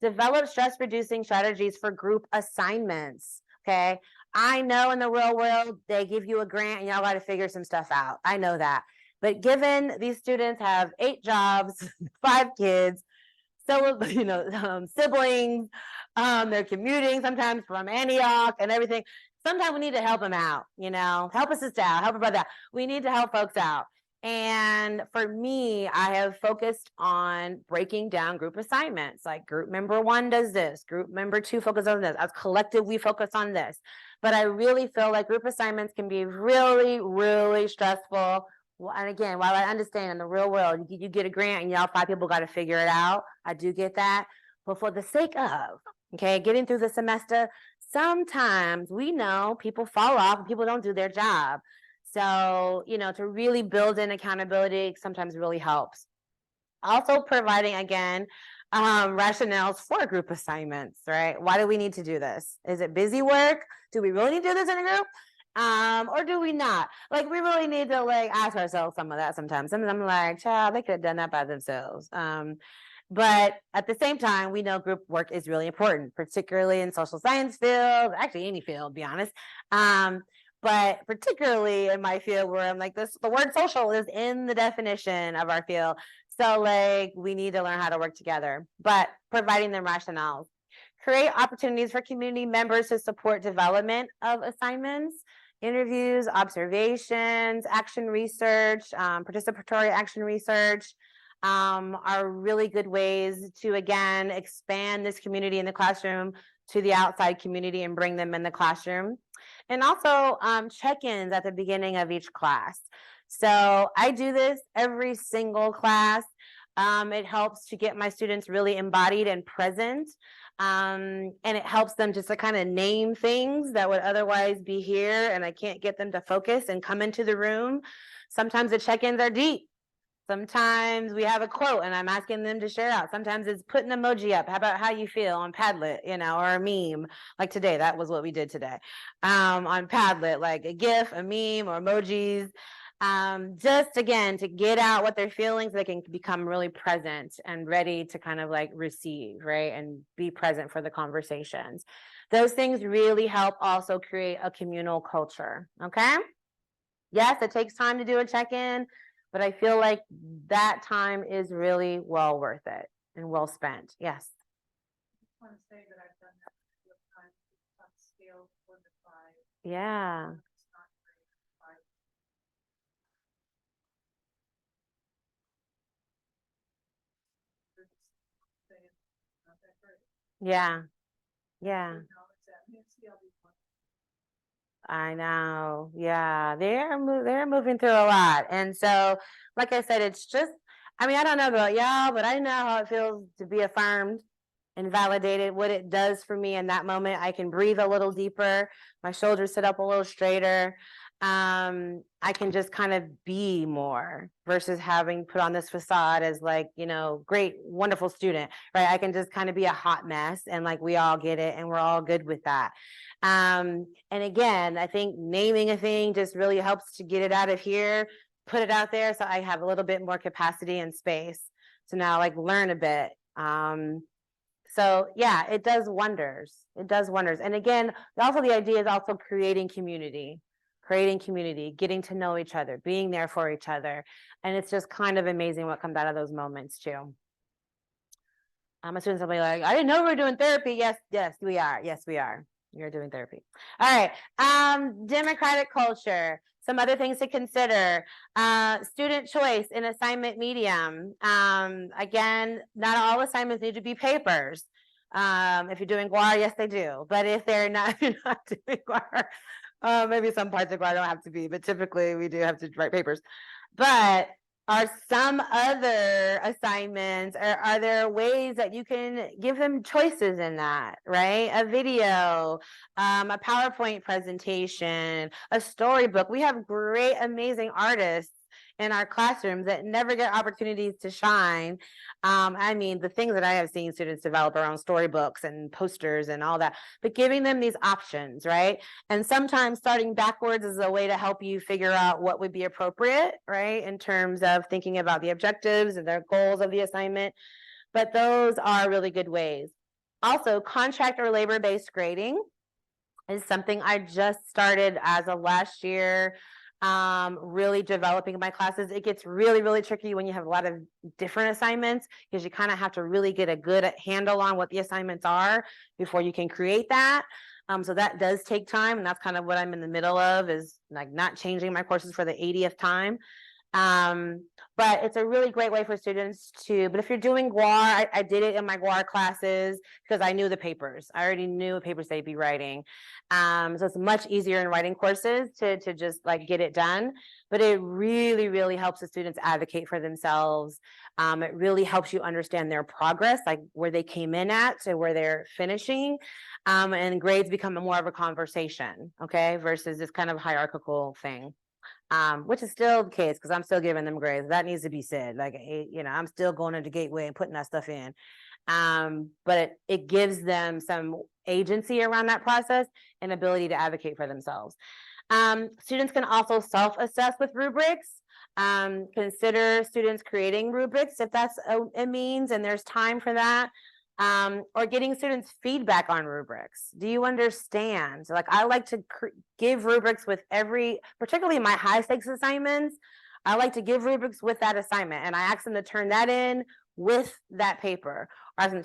Develop stress reducing strategies for group assignments. Okay. I know in the real world, they give you a grant and y'all got to figure some stuff out. I know that. But given these students have 8 jobs, 5 kids, so, you know, siblings, they're commuting sometimes from Antioch and everything. Sometimes we need to help them out, you know, help a sister out, help a brother out. We need to help folks out. And for me, I have focused on breaking down group assignments. Like group member 1 does this, group member 2 focuses on this. As collective, we focus on this. But I really feel like group assignments can be really, really stressful. Well, and again, while I understand in the real world, you get a grant and y'all 5 people got to figure it out. I do get that. But for the sake of, okay, getting through the semester, sometimes we know people fall off and people don't do their job. So, you know, to really build in accountability sometimes really helps. Also providing, again, rationales for group assignments, right? Why do we need to do this? Is it busy work? Do we really need to do this in a group? Or do we not? Like, we really need to like ask ourselves some of that sometimes. And I'm like, child, they could have done that by themselves. But at the same time, we know group work is really important, particularly in social science field, actually any field, to be honest. But particularly in my field where I'm like this, the word social is in the definition of our field. So like we need to learn how to work together, but providing them rationales. Create opportunities for community members to support development of assignments, interviews, observations, action research, participatory action research are really good ways to, again, expand this community in the classroom to the outside community and bring them in the classroom. And also check-ins at the beginning of each class. So I do this every single class. It helps to get my students really embodied and present. And it helps them just to kind of name things that would otherwise be here, and I can't get them to focus and come into the room. Sometimes the check-ins are deep. Sometimes we have a quote and I'm asking them to share out. Sometimes it's put an emoji up. How about how you feel on Padlet, or a meme. Like today, that was what we did today. On Padlet, like a GIF, a meme, or emojis. Just again, to get out what they're feeling so they can become really present and ready to kind of like receive, right? And be present for the conversations. Those things really help also create a communal culture, okay? Yes, it takes time to do a check-in, but I feel like that time is really well worth it and well spent. Yes. I just want to say that I've done that a few times on scale 1 to 5. Yeah. It's not great. 5. They're just saying, not that great. Yeah. Yeah. No, it's that. It's the other one. I know. Yeah. They're moving through a lot. And so, like I said, it's just, I mean, I don't know about y'all, but I know how it feels to be affirmed and validated, what it does for me in that moment. I can breathe a little deeper, my shoulders sit up a little straighter. I can just kind of be more versus having put on this facade as like, great, wonderful student, right? I can just kind of be a hot mess, and like we all get it and we're all good with that. And again, I think naming a thing just really helps to get it out of here, put it out there, so I have a little bit more capacity and space to now like learn a bit. So yeah, it does wonders. It does wonders. And again, also the idea is also creating community, getting to know each other, being there for each other. And it's just kind of amazing what comes out of those moments too. My students will be like, I didn't know we were doing therapy. Yes, we are. Yes, we are. You're doing therapy. All right. Democratic culture. Some other things to consider. Student choice in assignment medium. Again, not all assignments need to be papers. If you're doing GUAR, yes, they do. But if they're not, if you're not doing GUAR, maybe some parts of GUAR don't have to be, but typically we do have to write papers. But are some other assignments, or are there ways that you can give them choices in that, right? A video, a PowerPoint presentation, a storybook. We have great, amazing artists in our classrooms that never get opportunities to shine. I mean, the things that I have seen students develop around storybooks and posters and all that, but giving them these options, right? And sometimes starting backwards is a way to help you figure out what would be appropriate, right? In terms of thinking about the objectives and their goals of the assignment. But those are really good ways. Also, contract or labor-based grading is something I just started as of last year. Really developing my classes. It gets really, really tricky when you have a lot of different assignments, because you kind of have to really get a good handle on what the assignments are before you can create that. So that does take time, and that's kind of what I'm in the middle of, is like not changing my courses for the 80th time. But it's a really great way for students to, but if you're doing GUAR, I did it in my GUAR classes because I knew the papers. I already knew what papers they'd be writing. So it's much easier in writing courses to just like get it done. But it really, really helps the students advocate for themselves. It really helps you understand their progress, like where they came in at to where they're finishing. And grades become more of a conversation, okay, versus this kind of hierarchical thing. Which is still the case, because I'm still giving them grades. That needs to be said. Like, I'm still going into Gateway and putting that stuff in. But it gives them some agency around that process and ability to advocate for themselves. Students can also self-assess with rubrics. Consider students creating rubrics if that's a means and there's time for that. Or getting students feedback on rubrics. Do you understand? Like, I like to give rubrics with particularly my high stakes assignments. I like to give rubrics with that assignment, and I ask them to turn that in with that paper,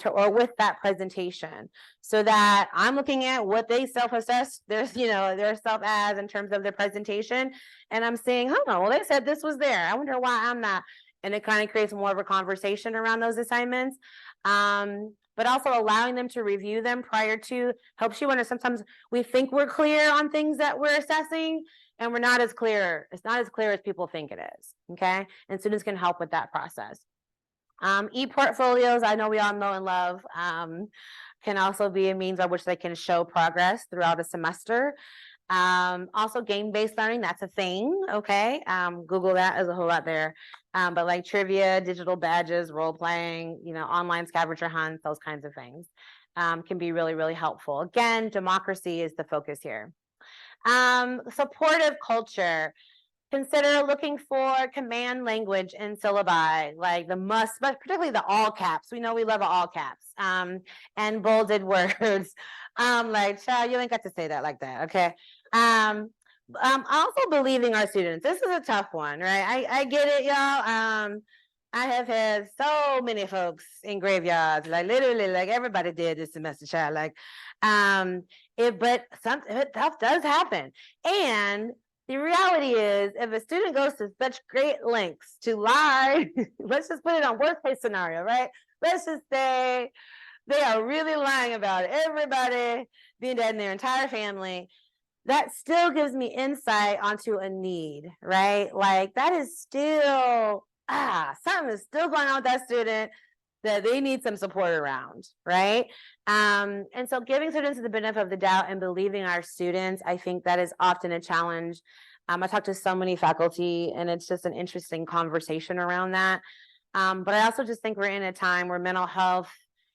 or with that presentation, so that I'm looking at what they self-assess their self as in terms of their presentation, and I'm saying, well, they said this was there. I wonder why I'm not. And it kind of creates more of a conversation around those assignments. But also allowing them to review them prior to helps you understand. Sometimes we think we're clear on things that we're assessing, and we're not as clear. It's not as clear as people think it is. Okay. And students can help with that process. E-portfolios, I know we all know and love, can also be a means by which they can show progress throughout a semester. Also game-based learning, that's a thing, okay? Google that, there's a whole lot there. But like trivia, digital badges, role-playing, online scavenger hunts, those kinds of things can be really, really helpful. Again, democracy is the focus here. Supportive culture. Consider looking for command language in syllabi, like the must, but particularly the all caps. We know we love all caps, and bolded words. Like, child, you ain't got to say that like that, okay? Also believing our students. This is a tough one, right? I get it, y'all. I have had so many folks in graveyards, like literally, like everybody did this semester, child. Like, but stuff does happen, and the reality is, if a student goes to such great lengths to lie, let's just put it on worst case scenario, right? Let's just say they are really lying about it. Everybody being dead in their entire family. That still gives me insight onto a need, right? Like that is still, something is still going on with that student that they need some support around, right? And so giving students the benefit of the doubt and believing our students, I think that is often a challenge. I talk to so many faculty and it's just an interesting conversation around that. But I also just think we're in a time where mental health,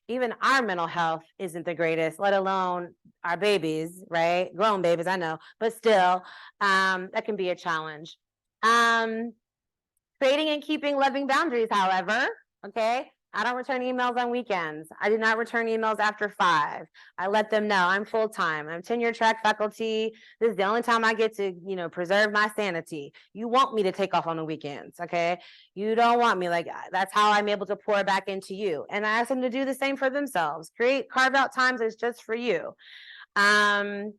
even our mental health isn't the greatest, let alone our babies, right? Grown babies, I know, but still, that can be a challenge. Creating and keeping loving boundaries, however, okay? I don't return emails on weekends. I do not return emails after 5. I let them know I'm full-time. I'm tenure track faculty. This is the only time I get to, preserve my sanity. You want me to take off on the weekends, okay? You don't want me, like, that's how I'm able to pour back into you. And I ask them to do the same for themselves. Carve out times that's just for you. So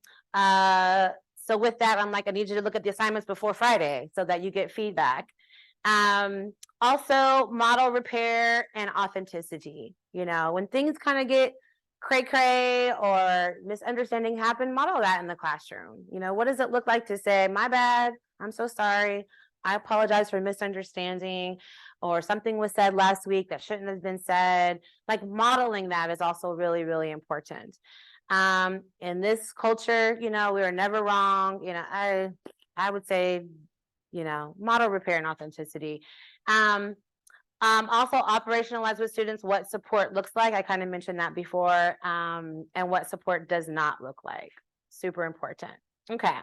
with that, I'm like, I need you to look at the assignments before Friday so that you get feedback. Also model repair and authenticity. When things kind of get cray or misunderstanding happen, model that in the classroom. What does it look like to say, my bad, I'm so sorry, I apologize for misunderstanding, or something was said last week that shouldn't have been said. Like modeling that is also really, really important. In this culture, we are never wrong. I would say, model repair and authenticity. Also operationalize with students what support looks like. I kind of mentioned that before, and what support does not look like. Super important. Okay.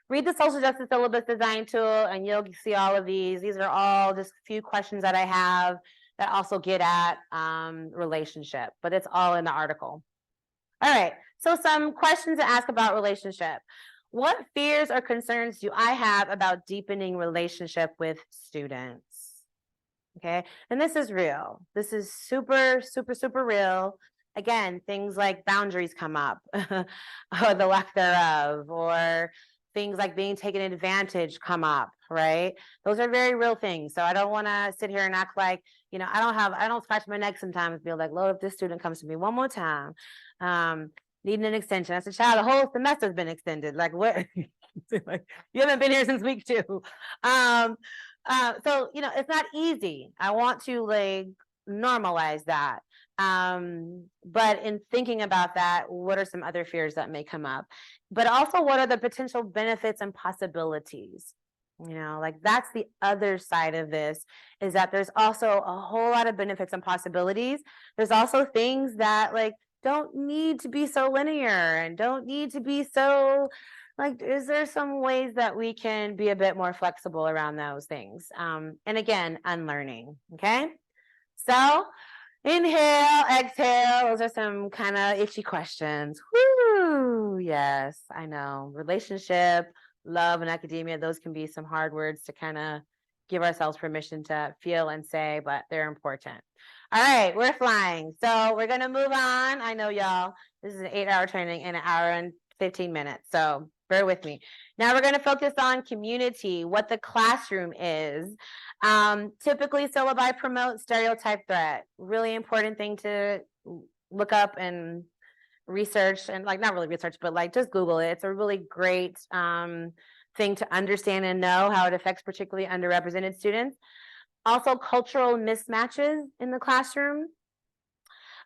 Read the social justice syllabus design tool and you'll see all of these. These are all just a few questions that I have that also get at relationship, but it's all in the article. All right. So some questions to ask about relationship. What fears or concerns do I have about deepening relationship with students? Okay, and this is real. This is super, super, super real. Again, things like boundaries come up, or the lack thereof, or things like being taken advantage come up, right? Those are very real things. So I don't want to sit here and act like, I don't scratch my neck sometimes, be like, Lord, if this student comes to me one more time, needing an extension. As a child, the whole semester has been extended. Like what? Like, you haven't been here since week 2. So, it's not easy. I want to normalize that. But in thinking about that, what are some other fears that may come up? But also, what are the potential benefits and possibilities? That's the other side of this, is that there's also a whole lot of benefits and possibilities. There's also things that don't need to be so linear and don't need to be so is there some ways that we can be a bit more flexible around those things? And again, unlearning. Okay. So inhale, exhale. Those are some kind of itchy questions. Woo! Yes, I know. Relationship, love, and academia, those can be some hard words to kind of give ourselves permission to feel and say, but they're important. All right, we're flying. So we're going to move on. I know y'all, this is an 8-hour training in 1 hour and 15 minutes. So bear with me. Now we're going to focus on community, what the classroom is. Typically, syllabi promote stereotype threat. Really important thing to look up and research, and not really research, but just Google it. It's a really great thing to understand and know how it affects particularly underrepresented students. Also, cultural mismatches in the classroom,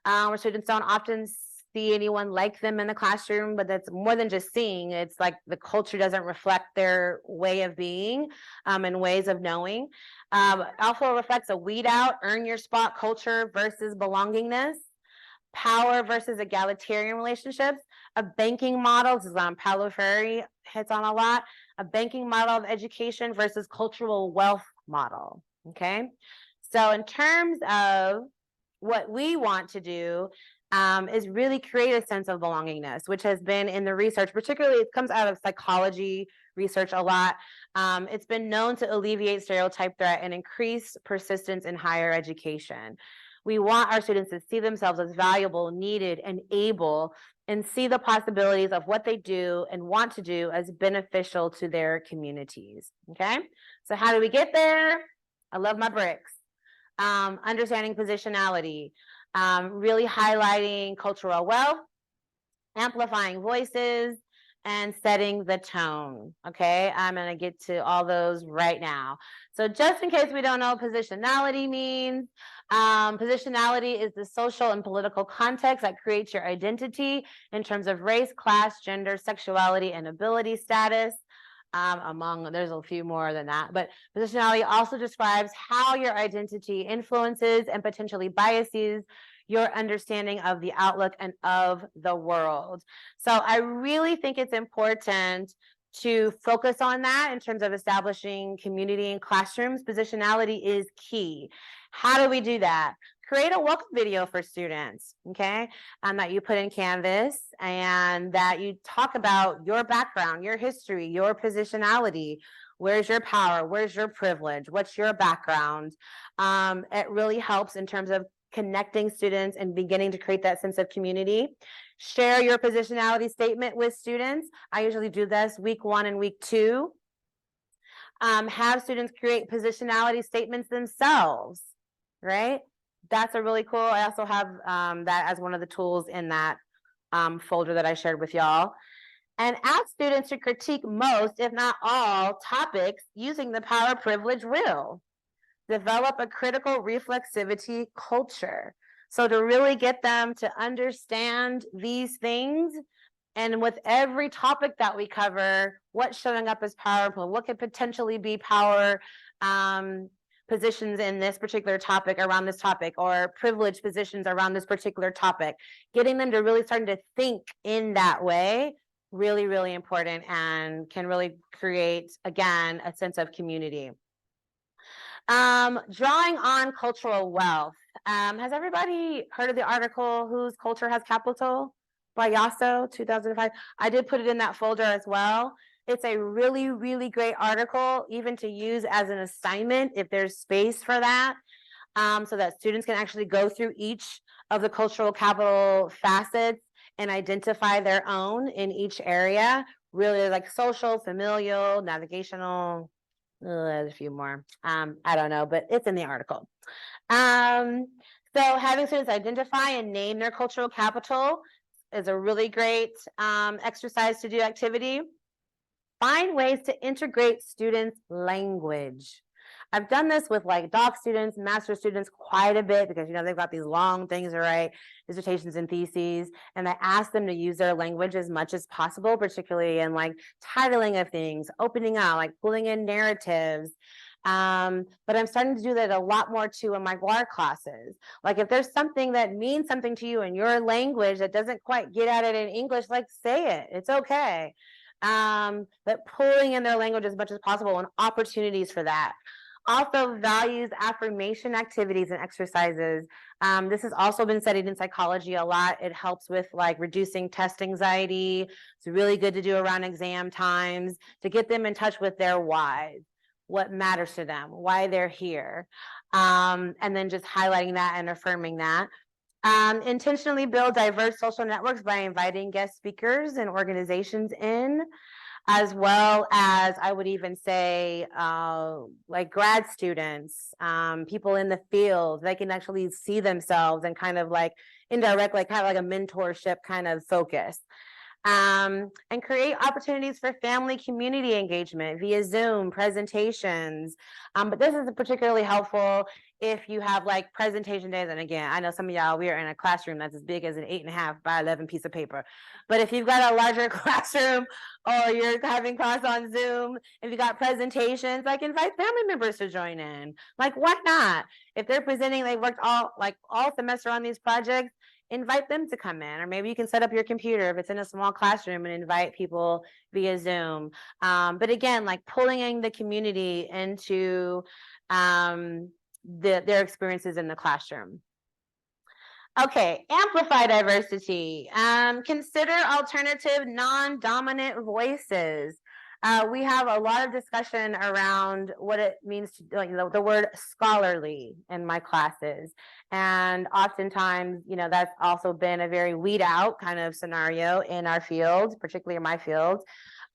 where students don't often see anyone like them in the classroom, but that's more than just seeing. It's like the culture doesn't reflect their way of being and ways of knowing. Also reflects a weed out, earn your spot culture versus belongingness, power versus egalitarian relationships, a banking model. This is Paulo Freire hits on a lot. A banking model of education versus cultural wealth model. Okay, so in terms of what we want to do is really create a sense of belongingness, which has been in the research, particularly it comes out of psychology research a lot. It's been known to alleviate stereotype threat and increase persistence in higher education. We want our students to see themselves as valuable, needed, and able, and see the possibilities of what they do and want to do as beneficial to their communities. Okay, so how do we get there? I love my bricks. Understanding positionality, really highlighting cultural wealth, amplifying voices, and setting the tone. Okay, I'm going to get to all those right now. So just in case we don't know what positionality means, positionality is the social and political context that creates your identity in terms of race, class, gender, sexuality, and ability status. There's a few more than that, but positionality also describes how your identity influences and potentially biases your understanding of the outlook and of the world. So I really think it's important to focus on that in terms of establishing community in classrooms. Positionality is key. How do we do that? Create a welcome video for students, okay, that you put in Canvas, and that you talk about your background, your history, your positionality. Where's your power? Where's your privilege? What's your background? It really helps in terms of connecting students and beginning to create that sense of community. Share your positionality statement with students. I usually do this week 1 and week 2. Have students create positionality statements themselves, right? That's a really cool. I also have that as one of the tools in that folder that I shared with y'all. And ask students to critique most, if not all, topics using the power privilege wheel. Develop a critical reflexivity culture. So to really get them to understand these things, and with every topic that we cover, what's showing up as powerful, what could potentially be power positions in this particular topic, around this topic, or privileged positions around this particular topic. Getting them to really starting to think in that way, really, really important, and can really create, again, a sense of community. Drawing on cultural wealth. Has everybody heard of the article Whose Culture Has Capital by Yasso, 2005? I did put it in that folder as well. It's a really, really great article, even to use as an assignment if there's space for that, so that students can actually go through each of the cultural capital facets and identify their own in each area, really like social, familial, navigational. There's a few more. I don't know, but it's in the article. So having students identify and name their cultural capital is a really great exercise to do activity. Find ways to integrate students' language. I've done this with like doc students, master students quite a bit, because they've got these long things to write, dissertations and theses, and I ask them to use their language as much as possible, particularly in like titling of things, opening up, like pulling in narratives. But I'm starting to do that a lot more too in my GWAR classes. Like if there's something that means something to you in your language that doesn't quite get at it in English, like say it, it's okay. But pulling in their language as much as possible and opportunities for that. Also values affirmation activities and exercises. This has also been studied in psychology a lot. It helps with like reducing test anxiety. It's really good to do around exam times to get them in touch with their why, what matters to them, why they're here. And then just highlighting that and affirming that. Intentionally build diverse social networks by inviting guest speakers and organizations in, as well as I would even say like grad students, people in the field. They can actually see themselves and kind of like indirect, like kind of like a mentorship kind of focus. And create opportunities for family community engagement via Zoom presentations. But this is particularly helpful if you have like presentation days. And again, I know some of y'all, we are in a classroom that's as big as an 8.5 by 11 piece of paper. But if you've got a larger classroom or you're having class on Zoom, if you got presentations, like invite family members to join in. Like, why not? If they're presenting, they worked all semester on these projects, invite them to come in, or maybe you can set up your computer if it's in a small classroom and invite people via Zoom. But again, like pulling in the community into their experiences in the classroom. Okay, amplify diversity. Consider alternative non-dominant voices. We have a lot of discussion around what it means to, like, the word scholarly in my classes. And oftentimes, that's also been a very weed out kind of scenario in our fields, particularly in my field.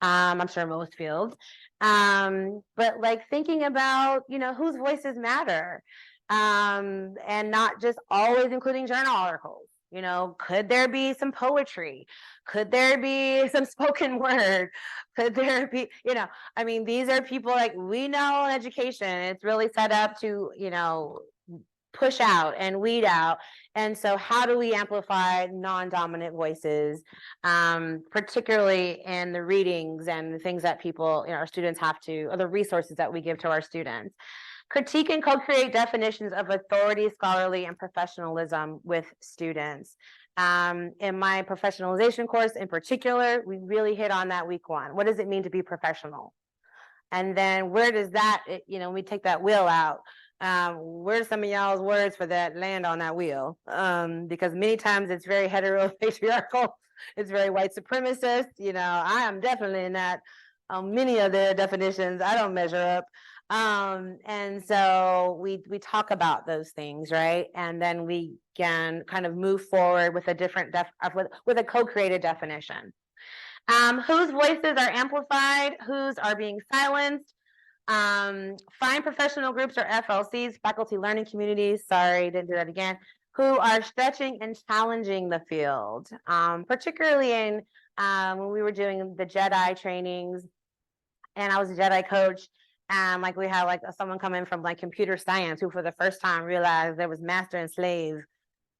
I'm sure most fields. But like thinking about, whose voices matter. And not just always including journal articles. Could there be some poetry? Could there be some spoken word? Could there be, these are people like we know in education, it's really set up to, push out and weed out. And so how do we amplify non-dominant voices, particularly in the readings and the things that people, our students have to, or the resources that we give to our students? Critique and co-create definitions of authority, scholarly, and professionalism with students. In my professionalization course in particular, we really hit on that week one. What does it mean to be professional? And then where does that, we take that wheel out. Where's some of y'all's words for that land on that wheel? Because many times it's very heteropatriarchal. It's very white supremacist. I am definitely in that. Many of their definitions, I don't measure up. And so we talk about those things, right? And then we can kind of move forward with a different with a co-created definition. Whose voices are amplified, whose are being silenced. Find professional groups or FLCs, faculty learning communities, sorry, didn't do that again, who are stretching and challenging the field, particularly in when we were doing the Jedi trainings and I was a Jedi coach. And like we had like someone come in from like computer science who for the first time realized there was master and slave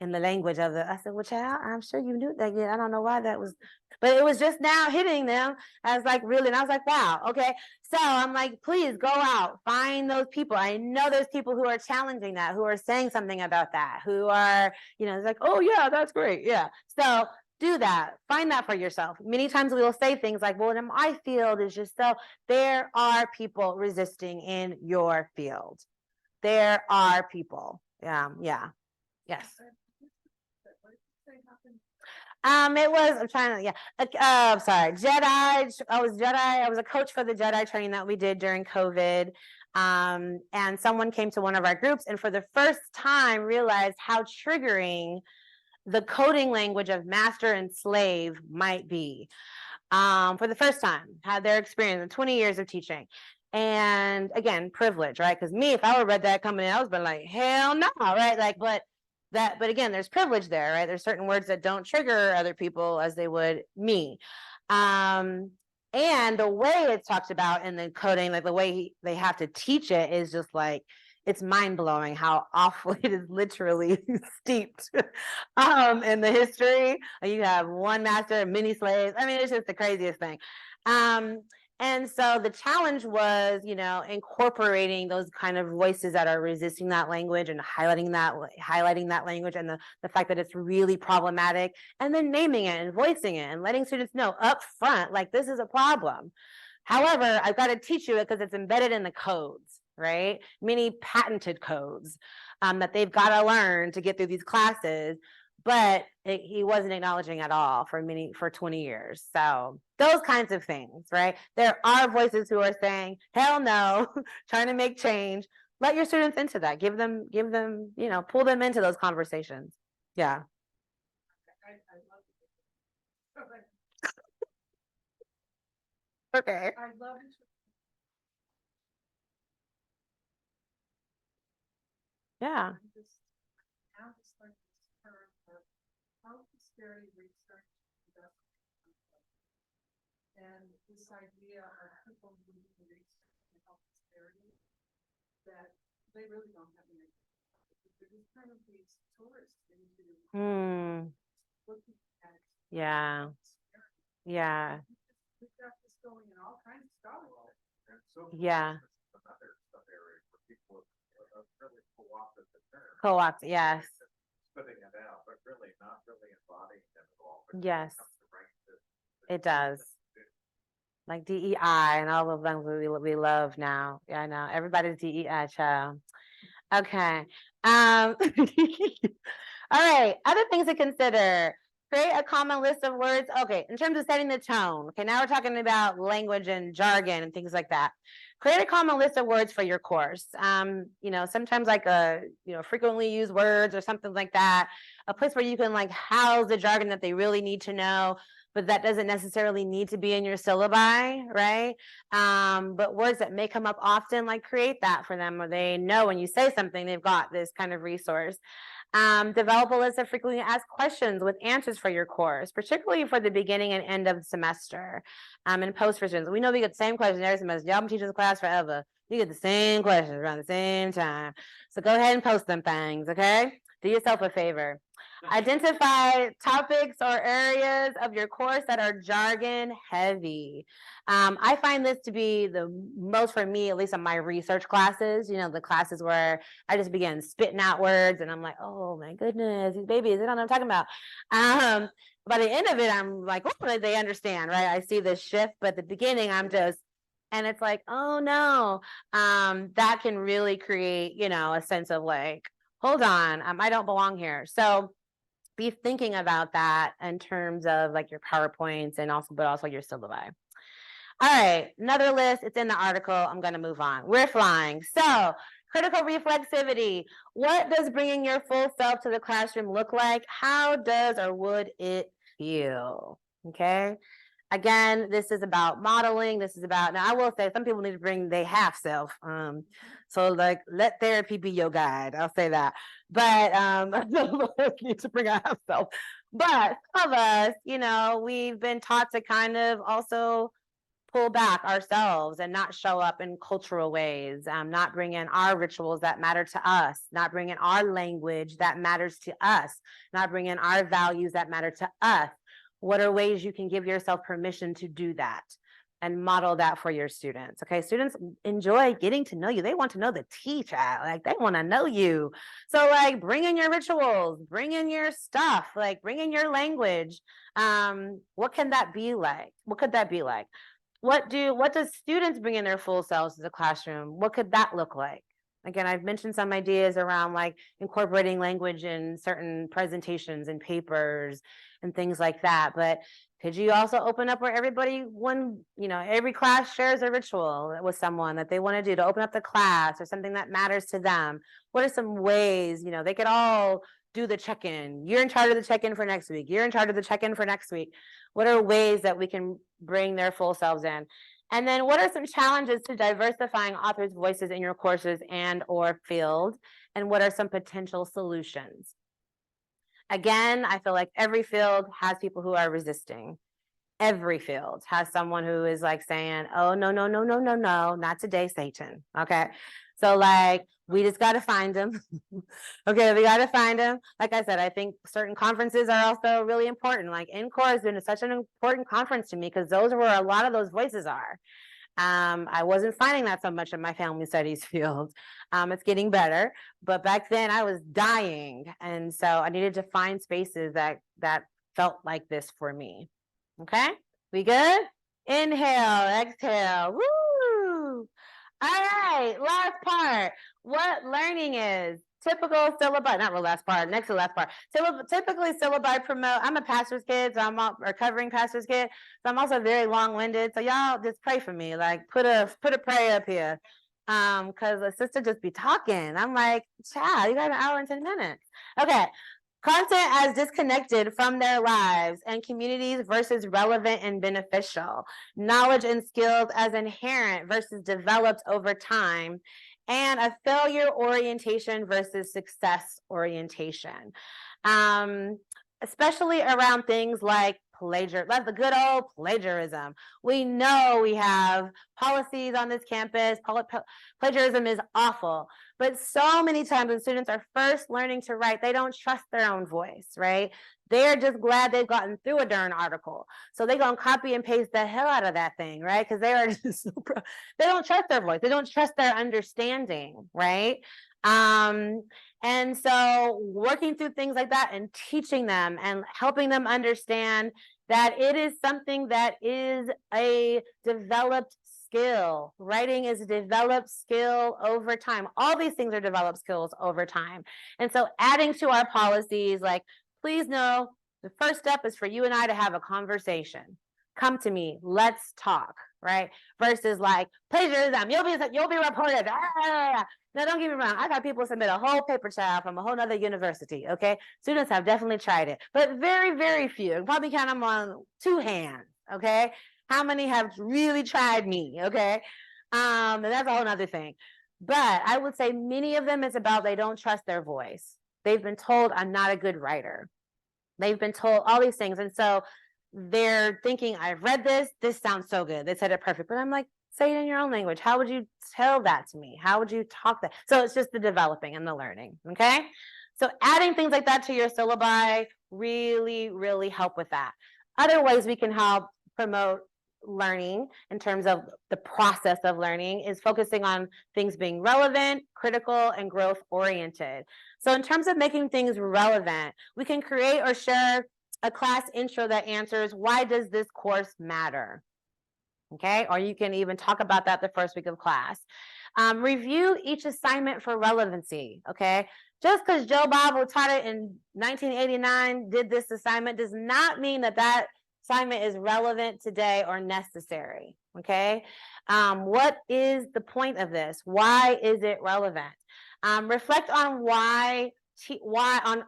in the language of I said, well, child, I'm sure you knew that. Yeah, I don't know why that was, but it was just now hitting them as like really, and I was like, wow, okay. So I'm like, please go out, find those people. I know there's people who are challenging that, who are saying something about that, who are, it's like, oh yeah, that's great. Yeah. So do that, find that for yourself. Many times we will say things like, well, in my field is just so, there are people resisting in your field. There are people. Yeah. Yes. It was, I'm trying to, sorry, Jedi. I was a coach for the Jedi training that we did during COVID. And someone came to one of our groups and for the first time realized how triggering the coding language of master and slave might be. For the first time, had their experience in 20 years of teaching. And again, privilege, right? Because me, if I would read that coming in, I was been like, hell no, right? Like, but again, there's privilege there, right? There's certain words that don't trigger other people as they would me. And the way it's talked about in the coding, like the way they have to teach it is just like, it's mind-blowing how awful it is literally steeped in the history. You have one master, many slaves. I mean, it's just the craziest thing. And so the challenge was, incorporating those kind of voices that are resisting that language and highlighting that language and the fact that it's really problematic, and then naming it and voicing it and letting students know up front, like, this is a problem. However, I've got to teach you it because it's embedded in the codes, right? Many patented codes that they've got to learn to get through these classes, but he wasn't acknowledging at all for 20 years. So those kinds of things, right? There are voices who are saying, hell no, trying to make change. Let your students into that. Give them, pull them into those conversations. Yeah. Okay. I love it. Yeah. Now just like this term of how disparity research And this idea of people who do the research and help disparities, that they really don't have any. They're just kind of these tourists into looking at. Yeah. Yeah. We've got this going in all kinds of scholars. Yeah. Another area where people really co-opted the term. Co-opt, yes. Spitting it out, but really not really embodying it at all. Yes. It does. Like DEI and all of them we love now. Yeah, I know. Everybody's DEI child. Okay. All right. Other things to consider. Create a common list of words. Okay, in terms of setting the tone. Okay, now we're talking about language and jargon and things like that. Create a common list of words for your course. Sometimes like frequently used words or something like that. A place where you can like house the jargon that they really need to know, but that doesn't necessarily need to be in your syllabi, right? But words that may come up often, like create that for them, or they know when you say something, they've got this kind of resource. Develop a list of frequently asked questions with answers for your course, particularly for the beginning and end of the semester. And post for students. We know we get the same question every semester. Y'all been teaching this class forever. You get the same questions around the same time. So go ahead and post them things, okay? Do yourself a favor. Identify topics or areas of your course that are jargon heavy. I find this to be the most for me, at least on my research classes, the classes where I just begin spitting out words and I'm like, oh my goodness, these babies, they don't know what I'm talking about. By the end of it, I'm like, oh, they understand, right? I see this shift, but at the beginning, and it's like, oh no, that can really create, a sense of like, hold on, I don't belong here. So be thinking about that in terms of like your PowerPoints but also your syllabi. All right, another list, it's in the article. I'm going to move on. We're flying. So critical reflexivity. What does bringing your full self to the classroom look like? How does or would it feel? Okay. Again, this is about modeling. This is about, now I will say some people need to bring their half self. So like let therapy be your guide. I'll say that. But need to bring a half self. But some of us, we've been taught to kind of also pull back ourselves and not show up in cultural ways, not bring in our rituals that matter to us, not bring in our language that matters to us, not bring in our values that matter to us. What are ways you can give yourself permission to do that and model that for your students? Okay, students enjoy getting to know you. They want to know the teacher, like they want to know you. So like bring in your rituals, bring in your stuff, like bring in your language. What can that be like? What could that be like? What does students bring in their full selves to the classroom? What could that look like? Again, I've mentioned some ideas around like incorporating language in certain presentations and papers and things like that. But could you also open up where every class shares a ritual with someone that they want to do to open up the class or something that matters to them? What are some ways, they could all do the check-in. You're in charge of the check-in for next week. You're in charge of the check-in for next week. What are ways that we can bring their full selves in? And then what are some challenges to diversifying authors' voices in your courses and or field? And what are some potential solutions? Again, I feel like every field has people who are resisting. Every field has someone who is like saying, oh, no, no, no, no, no, no, not today, Satan. Okay. So like, we just got to find them. Okay, we got to find them. Like I said, I think certain conferences are also really important. Like NCORE has been such an important conference to me because those are where a lot of those voices are. I wasn't finding that so much in my family studies field. It's getting better, but back then I was dying. And so I needed to find spaces that felt like this for me. Okay, we good? Inhale, exhale, woo! All right, last part. What learning is. Typical syllabi, not real last part, next to the last part. Typically syllabi promote, I'm a pastor's kid, so I'm a recovering pastor's kid, so I'm also very long-winded. So y'all just pray for me, like put a prayer up here. Because the sister just be talking. I'm like, child, you got an hour and 10 minutes. Okay. Content as disconnected from their lives and communities versus relevant and beneficial. Knowledge and skills as inherent versus developed over time. And a failure orientation versus success orientation. Especially around things like That's the good old plagiarism. We know we have policies on this campus. Plagiarism is awful. But so many times when students are first learning to write, they don't trust their own voice, right? They're just glad they've gotten through a darn article. So they're going to copy and paste the hell out of that thing, right? Because they are just they don't trust their voice. They don't trust their understanding, right? And so working through things like that and teaching them and helping them understand that it is something that is a developed skill. Writing is a developed skill over time. All these things are developed skills over time. And so adding to our policies, like, please know the first step is for you and I to have a conversation. Come to me, let's talk, right? Versus like plagiarism, you'll be reported. Now, don't get me wrong. I got people submit a whole paper child from a whole nother university. Okay, students have definitely tried it, but very, very few. Probably count them on 2 hands. Okay, how many have really tried me? Okay, and that's a whole nother thing. But I would say many of them is about they don't trust their voice. They've been told I'm not a good writer. They've been told all these things. And so they're thinking, I've read this. This sounds so good. They said it perfect. But I'm like, say it in your own language. How would you tell that to me? How would you talk that? So it's just the developing and the learning. Okay. So adding things like that to your syllabi really, really help with that. Other ways we can help promote learning in terms of the process of learning is focusing on things being relevant, critical, and growth oriented. So in terms of making things relevant, we can create or share a class intro that answers, why does this course matter? Okay, or you can even talk about that the first week of class. Review each assignment for relevancy, okay? Just because Joe Bible taught it in 1989, did this assignment, does not mean that that assignment is relevant today or necessary, okay? What is the point of this? Why is it relevant? Reflect on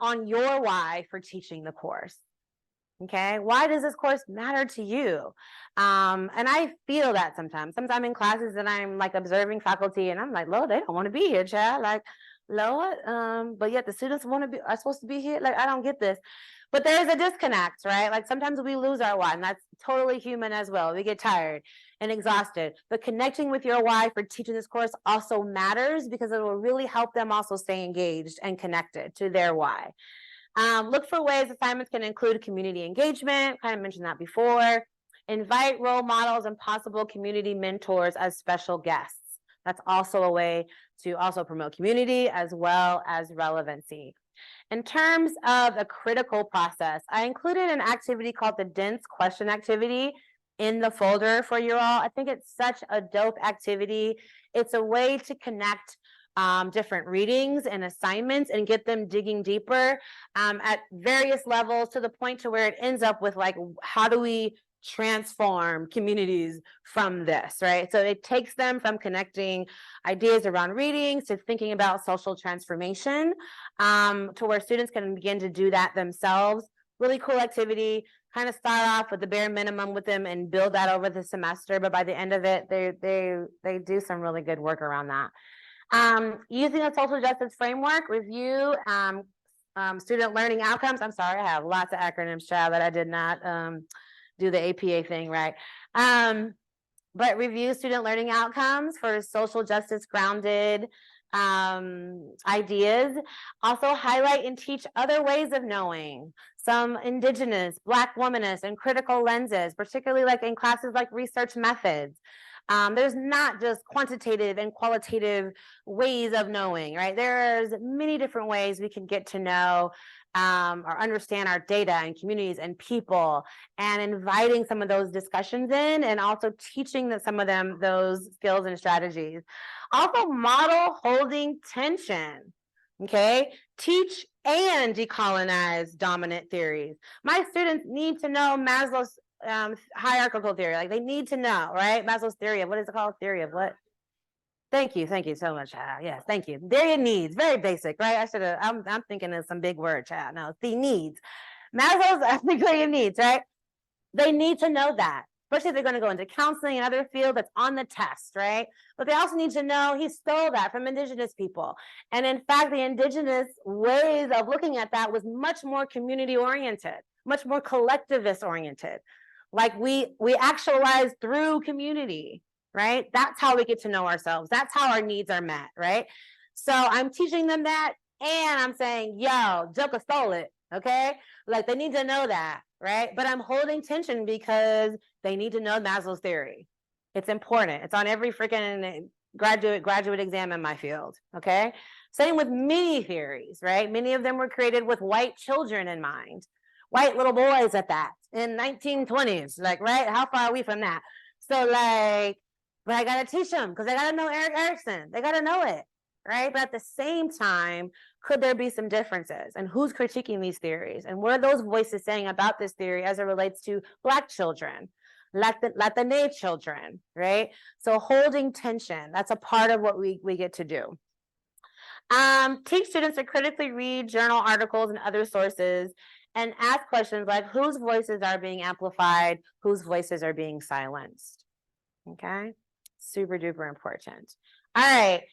on your why for teaching the course. Okay, why does this course matter to you? And I feel that sometimes I'm in classes and I'm like observing faculty and I'm like, Lord, they don't want to be here, child. Like, Lord, but yet the students are supposed to be here. Like, I don't get this. But there is a disconnect, right? Like sometimes we lose our why, and that's totally human as well. We get tired and exhausted. But connecting with your why for teaching this course also matters because it will really help them also stay engaged and connected to their why. Look for ways assignments can include community engagement. Kind of mentioned that before. Invite role models and possible community mentors as special guests. That's also a way to also promote community as well as relevancy. In terms of a critical process, I included an activity called the Dense Question Activity in the folder for you all. I think it's such a dope activity. It's a way to connect different readings and assignments and get them digging deeper at various levels to the point to where it ends up with like, how do we transform communities from this, right? So it takes them from connecting ideas around readings to thinking about social transformation to where students can begin to do that themselves. Really cool activity. Kind of start off with the bare minimum with them and build that over the semester, but by the end of it, they do some really good work around that. Using a social justice framework, review student learning outcomes. I'm sorry, I have lots of acronyms, child, that I did not do the APA thing right. But review student learning outcomes for social justice grounded ideas. Also highlight and teach other ways of knowing, some Indigenous, Black womanist, and critical lenses, particularly like in classes like research methods. There's not just quantitative and qualitative ways of knowing, right? There's many different ways we can get to know or understand our data and communities and people, and inviting some of those discussions in and also teaching some of them those skills and strategies. Also model holding tension, okay? Teach and decolonize dominant theories. My students need to know Maslow's hierarchical theory. Like they need to know, right? Maslow's theory of, what is it called? Theory of what? Thank you so much, child. Yes, thank you. Their needs, very basic, right? I should have. I'm thinking of some big word, child. No, the needs. Maslow's theory of needs, right? They need to know that, especially if they're going to go into counseling and other field that's on the test, right? But they also need to know he stole that from Indigenous people, and in fact, the Indigenous ways of looking at that was much more community oriented. much more collectivist oriented. Like we actualize through community, right? That's how we get to know ourselves. That's how our needs are met, right? So I'm teaching them that, and I'm saying, yo, Joker stole it, okay? Like they need to know that, right? But I'm holding tension because they need to know Maslow's theory. It's important. It's on every freaking graduate exam in my field, okay? Same with many theories, right? Many of them were created with white children in mind, white little boys at that in 1920s, like, right? How far are we from that? So like, but I gotta teach them because they gotta know Erik Erikson. They gotta know it, right? But at the same time, could there be some differences? And who's critiquing these theories? And what are those voices saying about this theory as it relates to Black children, Latina children, right? So holding tension, that's a part of what we get to do. Teach students to critically read journal articles and other sources and ask questions like whose voices are being amplified, whose voices are being silenced. Okay, super duper important. All right,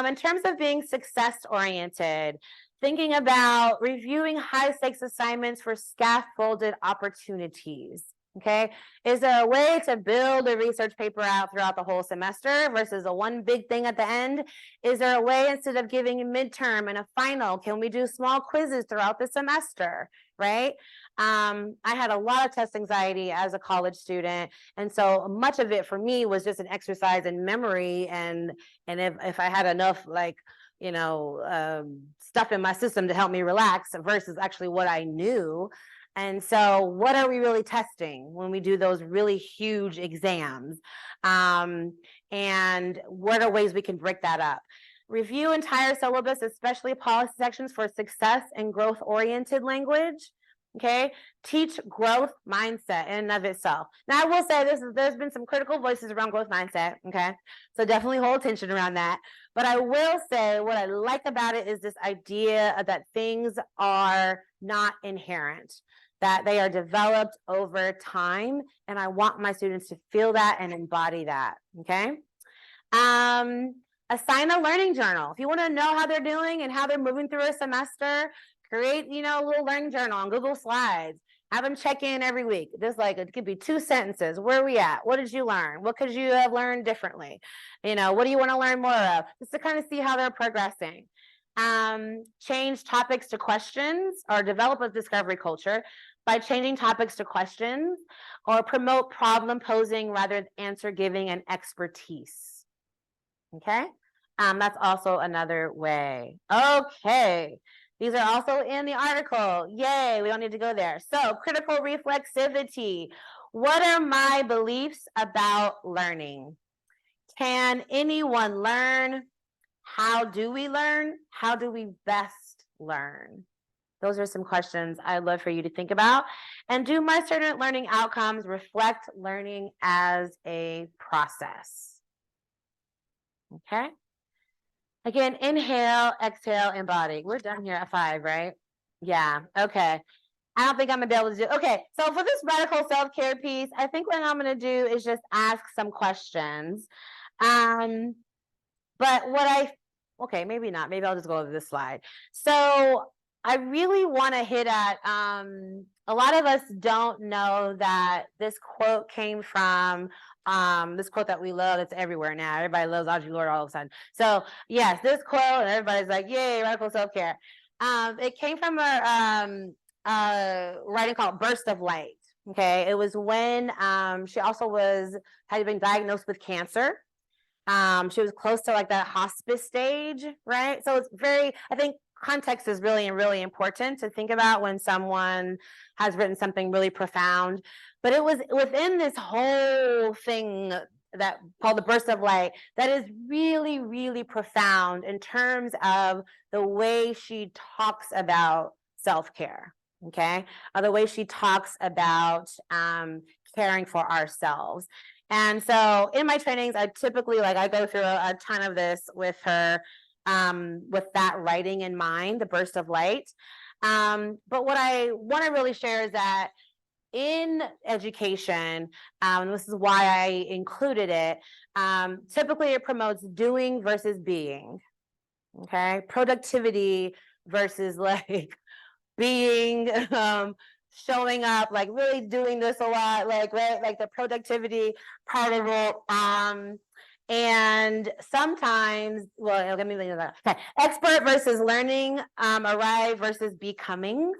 in terms of being success oriented, thinking about reviewing high stakes assignments for scaffolded opportunities. Okay, is there a way to build a research paper out throughout the whole semester versus a one big thing at the end? Is there a way, instead of giving a midterm and a final, can we do small quizzes throughout the semester, right? I had a lot of test anxiety as a college student, and so much of it for me was just an exercise in memory, and if I had enough, like, you know, stuff in my system to help me relax versus actually what I knew. And so what are we really testing when we do those really huge exams? And what are ways we can break that up? Review entire syllabus, especially policy sections, for success and growth-oriented language. Okay, teach growth mindset in and of itself. Now, I will say there's been some critical voices around growth mindset. Okay, so definitely hold tension around that. But I will say what I like about it is this idea that things are not inherent, that they are developed over time, and I want my students to feel that and embody that. Okay. Assign a learning journal. If you want to know how they're doing and how they're moving through a semester, create, you know, a little learning journal on Google Slides. Have them check in every week. Just like, it could be 2 sentences. Where are we at? What did you learn? What could you have learned differently? You know, what do you want to learn more of? Just to kind of see how they're progressing. Change topics to questions, or develop a discovery culture by changing topics to questions, or promote problem posing rather than answer giving and expertise. Okay, that's also another way. Okay, these are also in the article. Yay, we don't need to go there. So, critical reflexivity. What are my beliefs about learning? Can anyone learn? How do we learn? How do we best learn? Those are some questions I'd love for you to think about. And do my student learning outcomes reflect learning as a process? Okay. Again, inhale, exhale, embody. We're done here at 5, right? Yeah. Okay. I don't think I'm gonna be able to do. Okay. So for this radical self-care piece, I think what I'm gonna do is just ask some questions. But okay, maybe not. Maybe I'll just go over this slide. So I really want to hit at, a lot of us don't know that this quote came from this quote that we love. It's everywhere now. Everybody loves Audre Lorde all of a sudden. So yes, this quote, and everybody's like, yay, radical self-care. It came from a writing called Burst of Light. Okay, it was when she also had been diagnosed with cancer. She was close to like that hospice stage, right? So it's I think context is really, really important to think about when someone has written something really profound. But it was within this whole thing that called the Burst of Light that is really, really profound in terms of the way she talks about self-care, okay? Or the way she talks about caring for ourselves. And so in my trainings, I typically, I go through a ton of this with her, with that writing in mind, the Burst of Light. But what I want to really share is that in education, this is why I included it, typically it promotes doing versus being, okay? Productivity versus being showing up, like really doing this a lot, like, right, like the productivity part of it. And sometimes, well, let me leave that. Okay. Expert versus learning, arrive versus becoming.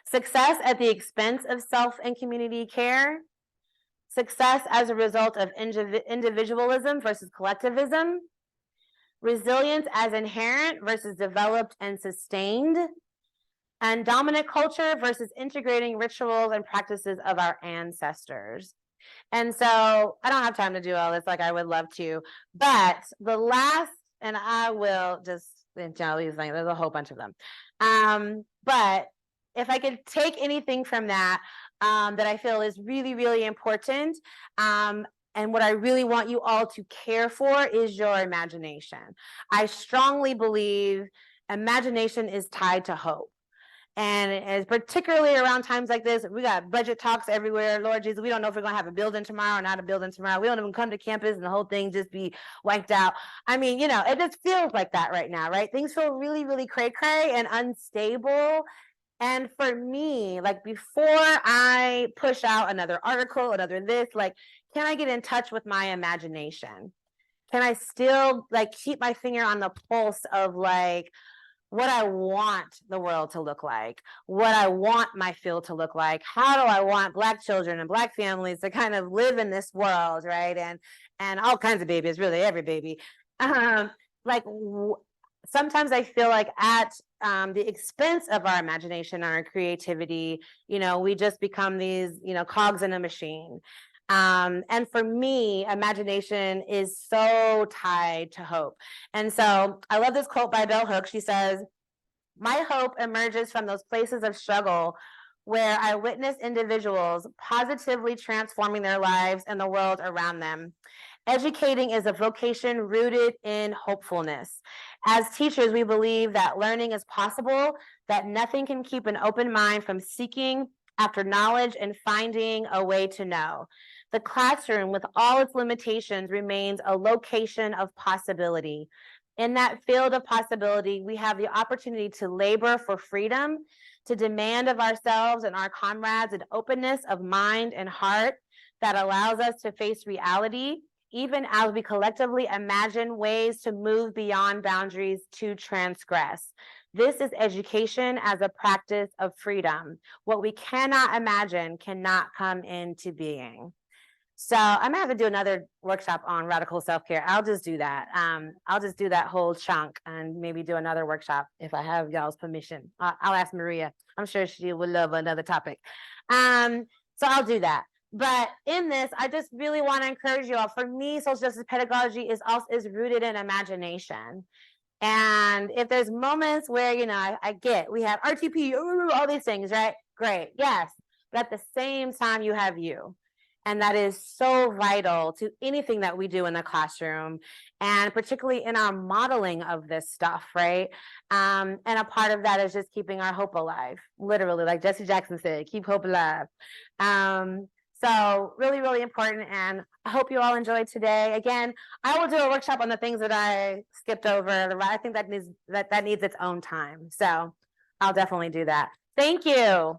Success at the expense of self and community care. Success as a result of individualism versus collectivism. Resilience as inherent versus developed and sustained. And dominant culture versus integrating rituals and practices of our ancestors. And so I don't have time to do all this like I would love to, but the last, and I will just, there's a whole bunch of them. But if I could take anything from that, that I feel is really, really important, and what I really want you all to care for is your imagination. I strongly believe imagination is tied to hope. And as particularly around times like this, we got budget talks everywhere. Lord Jesus, we don't know if we're going to have a building tomorrow or not a building tomorrow. We don't even come to campus and the whole thing just be wiped out. I mean, you know, it just feels like that right now, right? Things feel really, really cray-cray and unstable. And for me, like before I push out another article, another this, like, can I get in touch with my imagination? Can I still like keep my finger on the pulse of like, what I want the world to look like, what I want my field to look like, how do I want Black children and Black families to kind of live in this world, right? And all kinds of babies, really every baby. Sometimes I feel like at the expense of our imagination, our creativity, you know, we just become these, you know, cogs in a machine. And for me, imagination is so tied to hope. And so I love this quote by Bell Hooks. She says, "My hope emerges from those places of struggle where I witness individuals positively transforming their lives and the world around them. Educating is a vocation rooted in hopefulness. As teachers, we believe that learning is possible, that nothing can keep an open mind from seeking after knowledge and finding a way to know. The classroom, with all its limitations, remains a location of possibility. In that field of possibility, we have the opportunity to labor for freedom, to demand of ourselves and our comrades an openness of mind and heart that allows us to face reality, even as we collectively imagine ways to move beyond boundaries to transgress. This is education as a practice of freedom. What we cannot imagine cannot come into being." So I'm gonna have to do another workshop on radical self-care. I'll just do that. I'll just do that whole chunk and maybe do another workshop if I have y'all's permission. I'll ask Maria. I'm sure she would love another topic. So I'll do that. But in this, I just really want to encourage you all. For me, social justice pedagogy is rooted in imagination. And if there's moments where, you know, I get, we have RTP, all these things, right? Great, yes. But at the same time, you have you. And that is so vital to anything that we do in the classroom, and particularly in our modeling of this stuff, right? And a part of that is just keeping our hope alive, literally, like Jesse Jackson said, keep hope alive. So really, really important. And I hope you all enjoyed today. Again, I will do a workshop on the things that I skipped over. I think that needs its own time. So I'll definitely do that. Thank you.